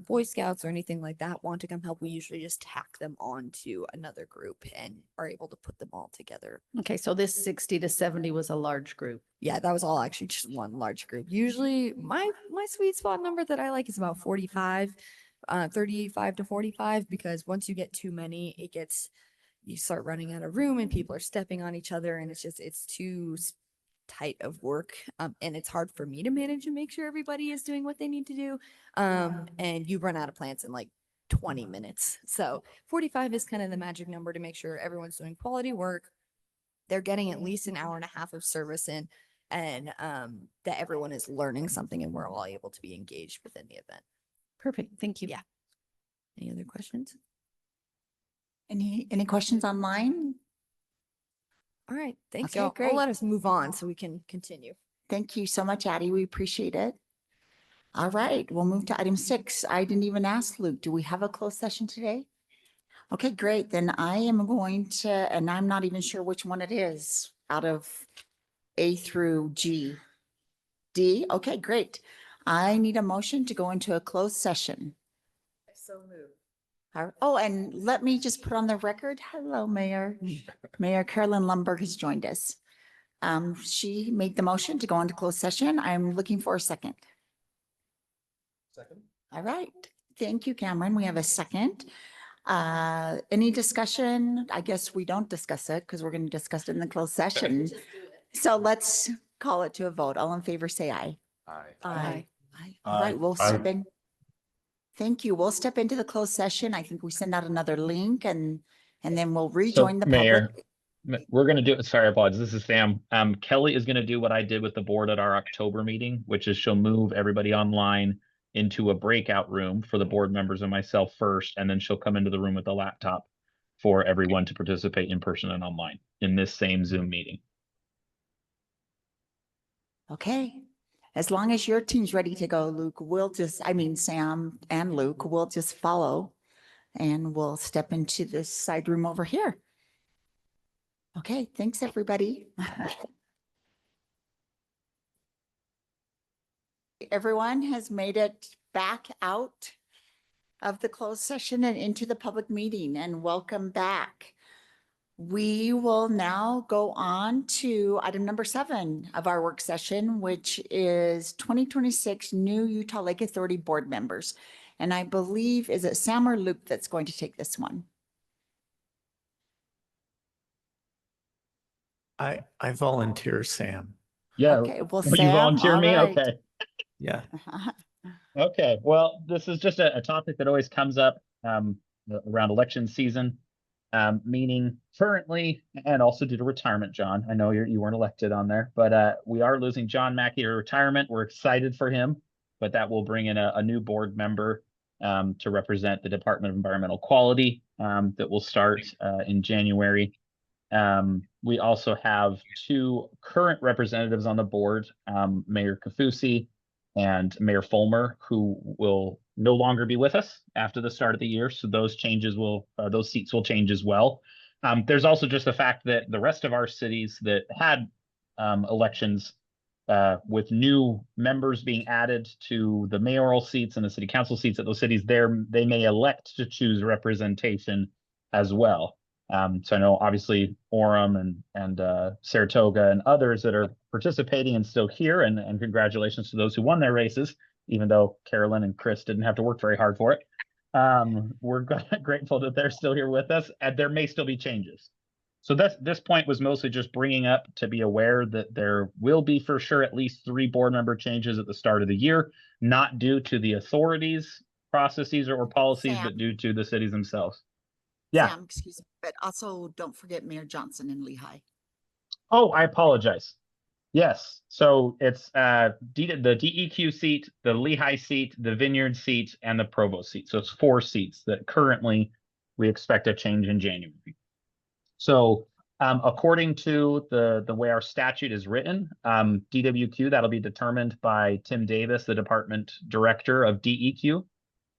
Boy Scouts or anything like that want to come help, we usually just tack them on to another group and are able to put them all together. Okay, so this 60 to 70 was a large group. Yeah, that was all actually just one large group. Usually my sweet spot number that I like is about 45, 35 to 45, because once you get too many, you start running out of room and people are stepping on each other, and it's too tight of work, and it's hard for me to manage and make sure everybody is doing what they need to do, and you run out of plants in like 20 minutes. So 45 is kind of the magic number to make sure everyone's doing quality work, they're getting at least an hour and a half of service in, and that everyone is learning something and we're all able to be engaged within the event. Perfect, thank you. Yeah. Any other questions? Any questions online? All right, thanks, Okay, y'all. great. I'll let us move on so we can continue. Thank you so much, Addie. We appreciate it. All right, we'll move to item 6. I didn't even ask Luke, do we have a closed session today? Okay, great. Then I am going to, and I'm not even sure which one it is out of A through G. D, okay, great. I need a motion to go into a closed session. So move. Oh, and let me just put on the record, hello, Mayor. Mayor Carolyn Lumberg has joined us. She made the motion to go into closed session. I'm looking for a second. Second. All right. Thank you, Cameron. We have a second. Any discussion? I guess we don't discuss it because we're going to discuss it in the closed session. So let's call it to a vote. All in favor, say aye. Aye. Aye. Aye. All right, we'll step in. Thank you. We'll step into the closed session. I think we send out another link and then we'll rejoin the Mayor, public. we're going to do, sorry, I apologize. This is Sam. Kelly is going to do what I did with the board at our October meeting, which is she'll move everybody online into a breakout room for the board members and myself first, and then she'll come into the room with the laptop for everyone to participate in person and online in this same Zoom meeting. Okay. As long as your team's ready to go, Luke, Sam and Luke will just follow and we'll step into this side room over here. Okay, thanks, everybody. Everyone has made it back out of the closed session and into the public meeting, and welcome back. We will now go on to item number 7 of our work session, which is 2026 new Utah Lake Authority board members. And I believe, is it Sam or Luke that's going to take this one? I volunteer, Sam. Yeah. Okay, well, You Sam, volunteer all me? right. Okay. Yeah. Okay. Well, this is just a topic that always comes up around election season, meaning currently, and also due to retirement, John. I know you weren't elected on there, but we are losing John Mackey to retirement. We're excited for him, but that will bring in a new board member to represent the Department of Environmental Quality that will start in January. We also have 2 current representatives on the board, Mayor Kafusi and Mayor Fulmer, who will no longer be with us after the start of the year. So those seats will change as well. There's also just the fact that the rest of our cities that had elections with new members being added to the mayoral seats and the city council seats at those cities, they may elect to choose representation as well. So I know obviously Orem and Saratoga and others that are participating and still here, and congratulations to those who won their races, even though Carolyn and Chris didn't have to work very hard for it. We're grateful that they're still here with us, and there may still be changes. So this point was mostly just bringing up to be aware that there will be for sure at least 3 board member changes at the start of the year, not due to the authorities, processes, or policies, Sam. but due to the cities themselves. Yeah. Sam, excuse me, but also don't forget Mayor Johnson in Lehigh. Oh, I apologize. Yes. So it's the DEQ seat, the Lehigh seat, the Vineyard seat, and the Provo seat. So it's 4 seats that currently we expect a change in January. So according to the way our statute is written, DWQ, that'll be determined by Tim Davis, the department director of DEQ.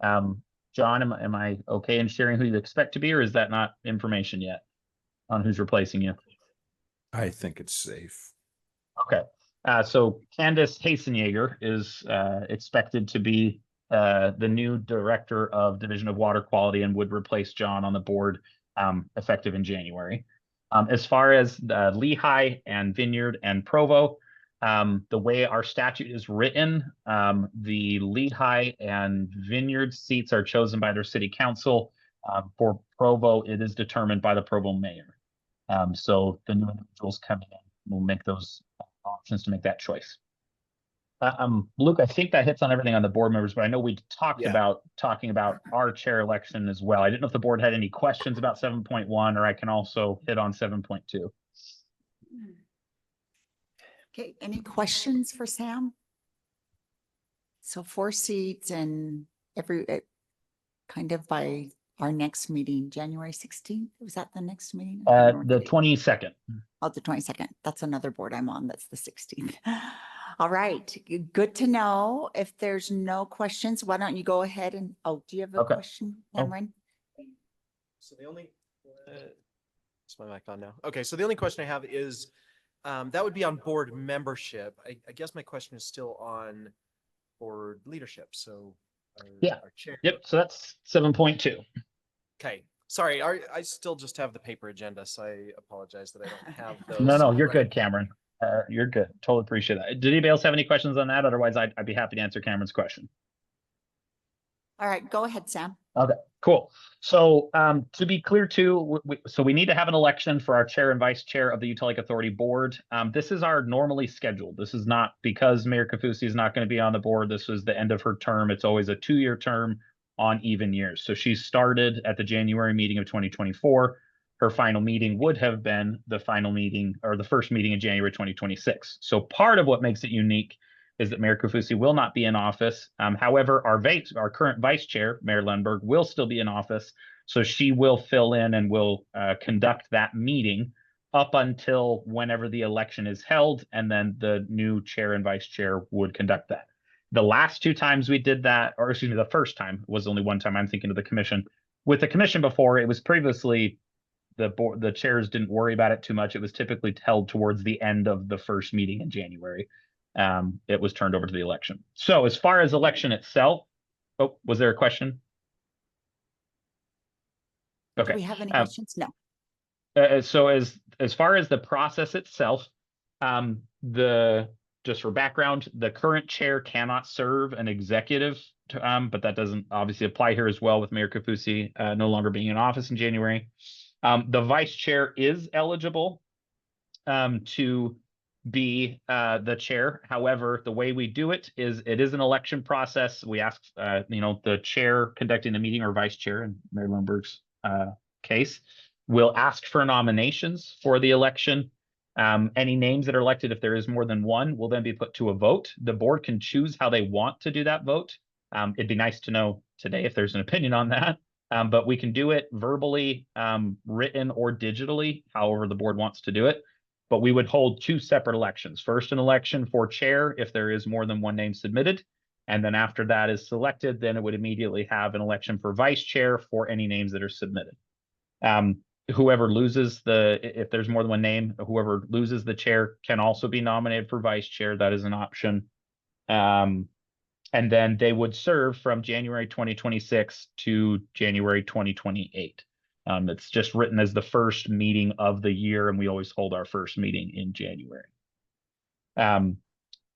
John, am I okay in sharing who you expect to be, or is that not information yet on who's replacing you? I think it's safe. Okay. So Candace Hasenjager is expected to be the new director of Division of Water Quality and would replace John on the board effective in January. As far as Lehigh and Vineyard and Provo, the way our statute is written, the Lehigh and Vineyard seats are chosen by their city council. For Provo, it is determined by the Provo mayor. So the new individuals coming in will make those options to make that choice. Luke, I think that hits on everything on the board members, but I know we talked about talking about our chair election as well. I didn't know if the board had any questions about 7.1, or I can also hit on 7.2. Okay, any questions for Sam? So 4 seats and kind of by our next meeting, January 16th. Was that the next meeting? The 22nd. Oh, the 22nd. That's another board I'm on. That's the 16th. All right. Good to know. If there's no questions, why don't you go ahead and, do you have a question, Cameron? So the only, is my mic on now? Okay, so the only question I have is, that would be on board membership. I guess my question is still on board leadership. So our chair. Yep. So that's 7.2. Okay. Sorry, I still just have the paper agenda, so I apologize that I don't have those. No, you're good, Cameron. You're good. Totally appreciate that. Did anybody else have any questions on that? Otherwise, I'd be happy to answer Cameron's question. All right, go ahead, Sam. Okay, cool. So to be clear too, we need to have an election for our chair and vice chair of the Utah Lake Authority board. This is our normally scheduled. This is not because Mayor Kafusi is not going to be on the board. This was the end of her term. It's always a 2-year term on even years. So she started at the January meeting of 2024. Her final meeting would have been the final meeting or the first meeting in January 2026. So part of what makes it unique is that Mayor Kafusi will not be in office. However, our current vice chair, Mayor Lundberg, will still be in office. So she will fill in and will conduct that meeting up until whenever the election is held, and then the new chair and vice chair would conduct that. The last 2 times we did that, or excuse me, the first time was only one time. I'm thinking of the commission. With the commission before, it was previously the chairs didn't worry about it too much. It was typically held towards the end of the first meeting in January. It was turned over to the election. So as far as election itself, was there a question? Okay. Do we have any questions? No. So as far as the process itself, just for background, the current chair cannot serve an executive, but that doesn't obviously apply here as well with Mayor Kafusi no longer being in office in January. The vice chair is eligible to be the chair. However, the way we do it is an election process. We ask, the chair conducting the meeting or vice chair in Mayor Lundberg's case will ask for nominations for the election. Any names that are elected, if there is more than one, will then be put to a vote. The board can choose how they want to do that vote. It'd be nice to know today if there's an opinion on that. But we can do it verbally, written, or digitally, however the board wants to do it. But we would hold 2 separate elections. First, an election for chair if there is more than one name submitted. And then after that is selected, then it would immediately have an election for vice chair for any names that are submitted. whoever loses if there's more than one name, whoever loses the chair can also be nominated for vice chair. That is an option. And then they would serve from January 2026 to January 2028. It's just written as the first meeting of the year, and we always hold our first meeting in January.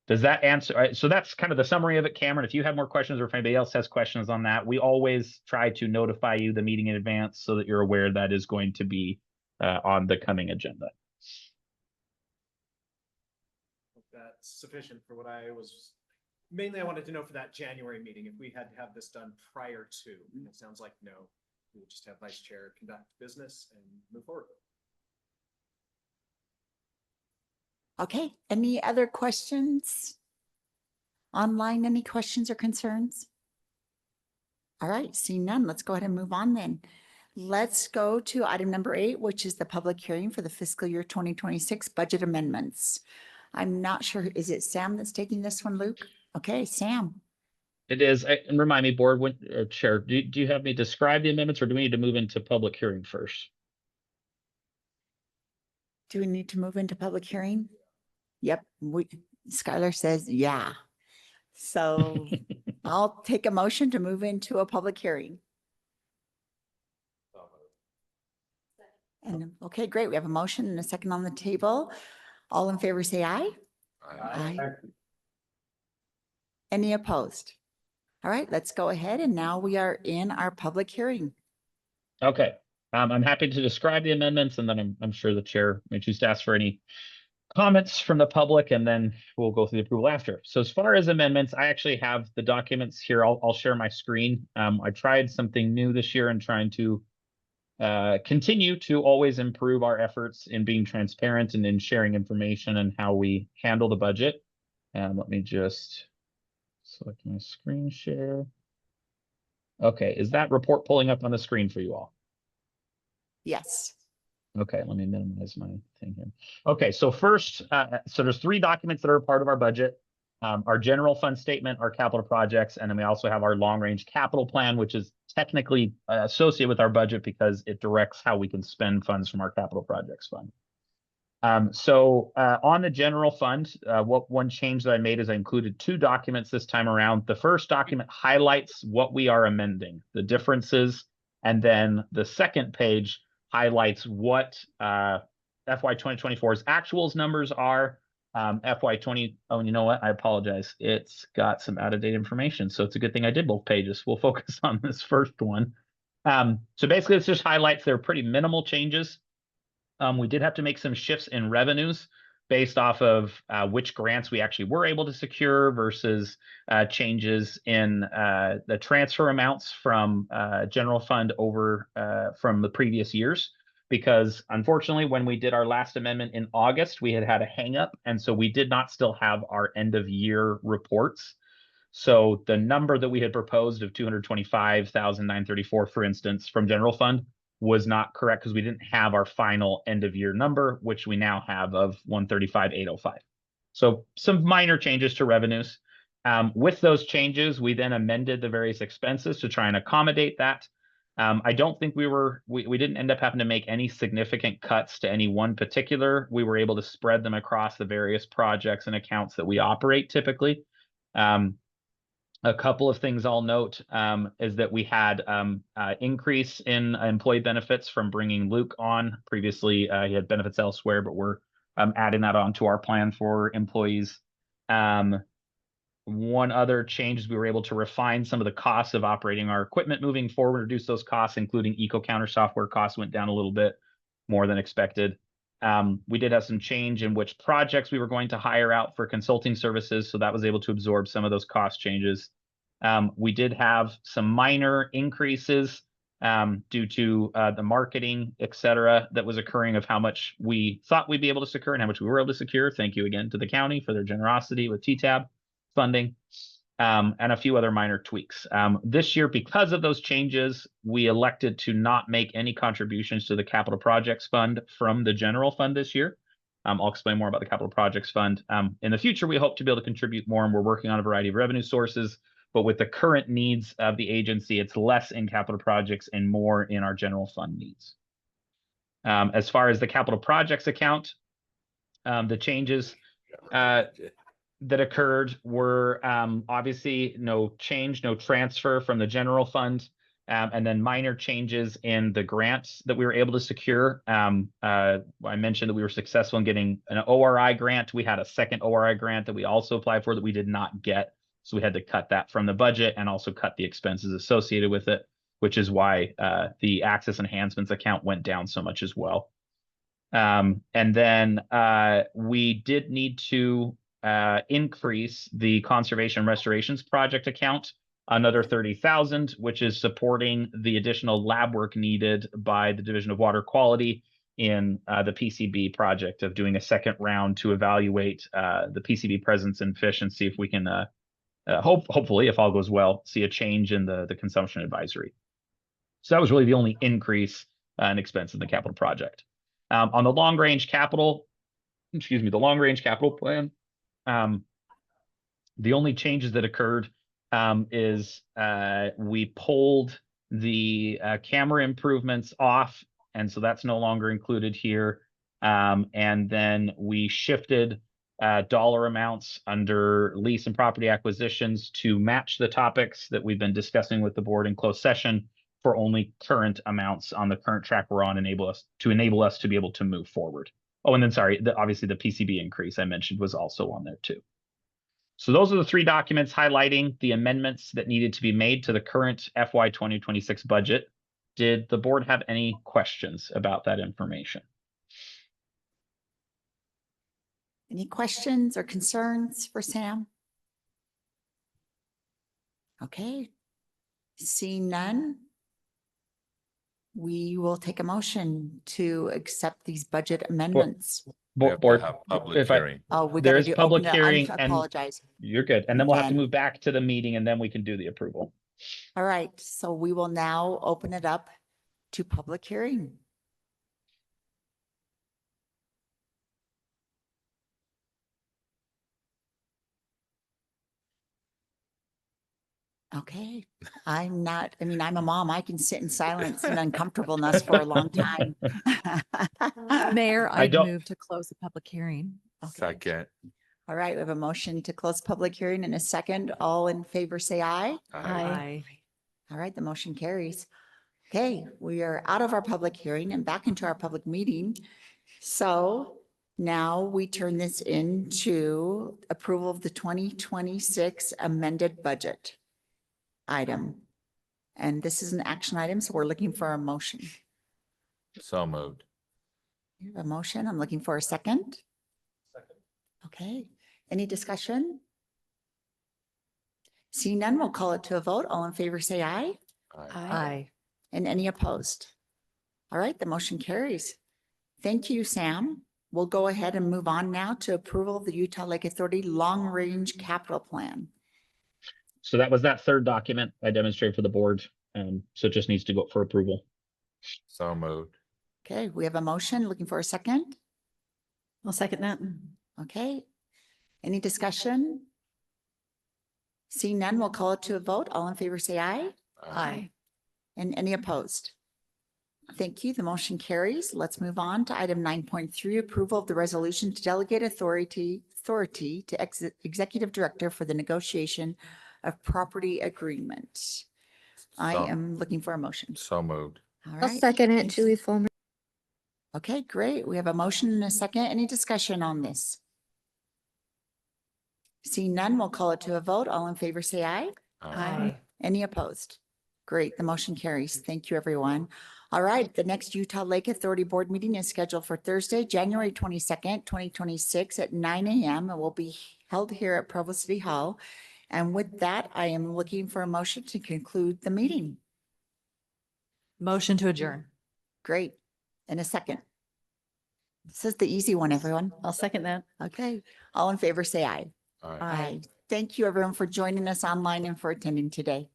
Does that answer? So that's kind of the summary of it, Cameron. If you have more questions or if anybody else has questions on that, we always try to notify you the meeting in advance so that you're aware that is going to be on the coming agenda. That's sufficient for what I was, mainly I wanted to know for that January meeting, if we had to have this done prior to, and it sounds like no, we would just have vice chair conduct business and move forward. Okay, any other questions? Online, any questions or concerns? All right, seeing none, let's go ahead and move on then. Let's go to item number 8, which is the public hearing for the fiscal year 2026 budget amendments. I'm not sure, is it Sam that's taking this one, Luke? Okay, Sam. It is, and remind me, board, chair, do you have me describe the amendments or do we need to move into public hearing first? Do we need to move into public hearing? Yep, Skylar says, yeah. So I'll take a motion to move into a public hearing. And okay, great. We have a motion and a second on the table. All in favor, say aye. Aye. Any opposed? All right, let's go ahead. And now we are in our public hearing. Okay, I'm happy to describe the amendments and then I'm sure the chair may choose to ask for any comments from the public and then we'll go through the approval after. So as far as amendments, I actually have the documents here. I'll share my screen. I tried something new this year and trying to continue to always improve our efforts in being transparent and in sharing information and how we handle the budget. And let me just select my screen share. Okay, is that report pulling up on the screen for you all? Yes. Okay, let me minimize my thing here. Okay, so first, so there's 3 documents that are part of our budget. Our general fund statement, our capital projects, and then we also have our long-range capital plan, which is technically associated with our budget because it directs how we can spend funds from our capital projects fund. So on the general fund, one change that I made is I included 2 documents this time around. The first document highlights what we are amending, the differences, and then the second page highlights what FY 2024's actuals numbers are. FY 20, oh, you know what? I apologize. It's got some out-of-date information. So it's a good thing I did both pages. We'll focus on this first one. So basically, it's just highlights. They're pretty minimal changes. We did have to make some shifts in revenues based off of which grants we actually were able to secure versus changes in the transfer amounts from general fund over from the previous years. Because unfortunately, when we did our last amendment in August, we had a hang up. And so we did not still have our end of year reports. So the number that we had proposed of 225,934, for instance, from general fund was not correct because we didn't have our final end of year number, which we now have of 135,805. So some minor changes to revenues. With those changes, we then amended the various expenses to try and accommodate that. I don't think we didn't end up having to make any significant cuts to any one particular. We were able to spread them across the various projects and accounts that we operate typically. A couple of things I'll note is that we had increase in employee benefits from bringing Luke on. Previously, he had benefits elsewhere, but we're adding that onto our plan for employees. One other change is we were able to refine some of the costs of operating our equipment moving forward, reduce those costs, including EcoCounter software costs went down a little bit more than expected. We did have some change in which projects we were going to hire out for consulting services, so that was able to absorb some of those cost changes. We did have some minor increases due to the marketing, et cetera, that was occurring of how much we thought we'd be able to secure and how much we were able to secure. Thank you again to the county for their generosity with TTAB funding. And a few other minor tweaks. This year, because of those changes, we elected to not make any contributions to the capital projects fund from the general fund this year. I'll explain more about the capital projects fund. In the future, we hope to be able to contribute more, and we're working on a variety of revenue sources. But with the current needs of the agency, it's less in capital projects and more in our general fund needs. As far as the capital projects account, the changes that occurred were obviously no change, no transfer from the general fund, and then minor changes in the grants that we were able to secure. I mentioned that we were successful in getting an ORI grant. We had a second ORI grant that we also applied for that we did not get. So we had to cut that from the budget and also cut the expenses associated with it, which is why the access enhancements account went down so much as well. And then we did need to increase the conservation restorations project account another 30,000, which is supporting the additional lab work needed by the Division of Water Quality in the PCB project of doing a second round to evaluate the PCB presence in fish and see if we can hopefully, if all goes well, see a change in the consumption advisory. So that was really the only increase in expense in the capital project. On the long range capital, the long range capital plan, the only changes that occurred is we pulled the camera improvements off, and so that's no longer included here. And then we shifted dollar amounts under lease and property acquisitions to match the topics that we've been discussing with the board in closed session for only current amounts on the current track we're on, enable us to be able to move forward. Oh, and then sorry, obviously the PCB increase I mentioned was also on there too. So those are the three documents highlighting the amendments that needed to be made to the current FY 2026 budget. Did the board have any questions about that information? Any questions or concerns for Sam? Okay, seeing none, we will take a motion to accept these budget amendments. We have to have public hearing. Oh, we There gotta is do public open it. hearing I and apologize. you're good. And then we'll have to Then- move back to the meeting and then we can do the approval. All right, so we will now open it up to public hearing. Okay, I'm not, I mean, I'm a mom. I can sit in silence and uncomfortableness for a long time. Mayor, I I'd don't- move to close the public hearing. Second. All right, we have a motion to close public hearing in a second. All in favor, say aye. Aye. All right, the motion carries. Okay, we are out of our public hearing and back into our public meeting. So now we turn this into approval of the 2026 amended budget item. And this is an action item, so we're looking for a motion. So moved. You have a motion. I'm looking for a second. Okay, any discussion? Seeing none, we'll call it to a vote. All in favor, say aye. Aye. And any opposed? All right, the motion carries. Thank you, Sam. We'll go ahead and move on now to approval of the Utah Lake Authority Long Range Capital Plan. So that was that third document I demonstrated for the board. So it just needs to go for approval. So moved. Okay, we have a motion. Looking for a second. I'll second that. Okay, any discussion? Seeing none, we'll call it to a vote. All in favor, say aye. Aye. And any opposed? Thank you. The motion carries. Let's move on to item 9.3, approval of the resolution to delegate authority to executive director for the negotiation of property agreement. I So- am looking for a motion. So moved. All I'll right. second it, Thanks. Julie Fulmer. Okay, great. We have a motion and a second. Any discussion on this? Seeing none, we'll call it to a vote. All in favor, say aye. Any opposed? Great, the motion carries. Thank you, everyone. All right, the next Utah Lake Authority Board meeting is scheduled for Thursday, January 22nd, 2026 at 9 a.m. It will be held here at Provo City Hall. And with that, I am looking for a motion to conclude the meeting. Motion to adjourn. Great. In a second. This is the easy one, everyone. I'll second that. Okay, all in favor, say aye. Aye. Thank you, everyone, for joining us online and for attending today.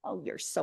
Oh, you're so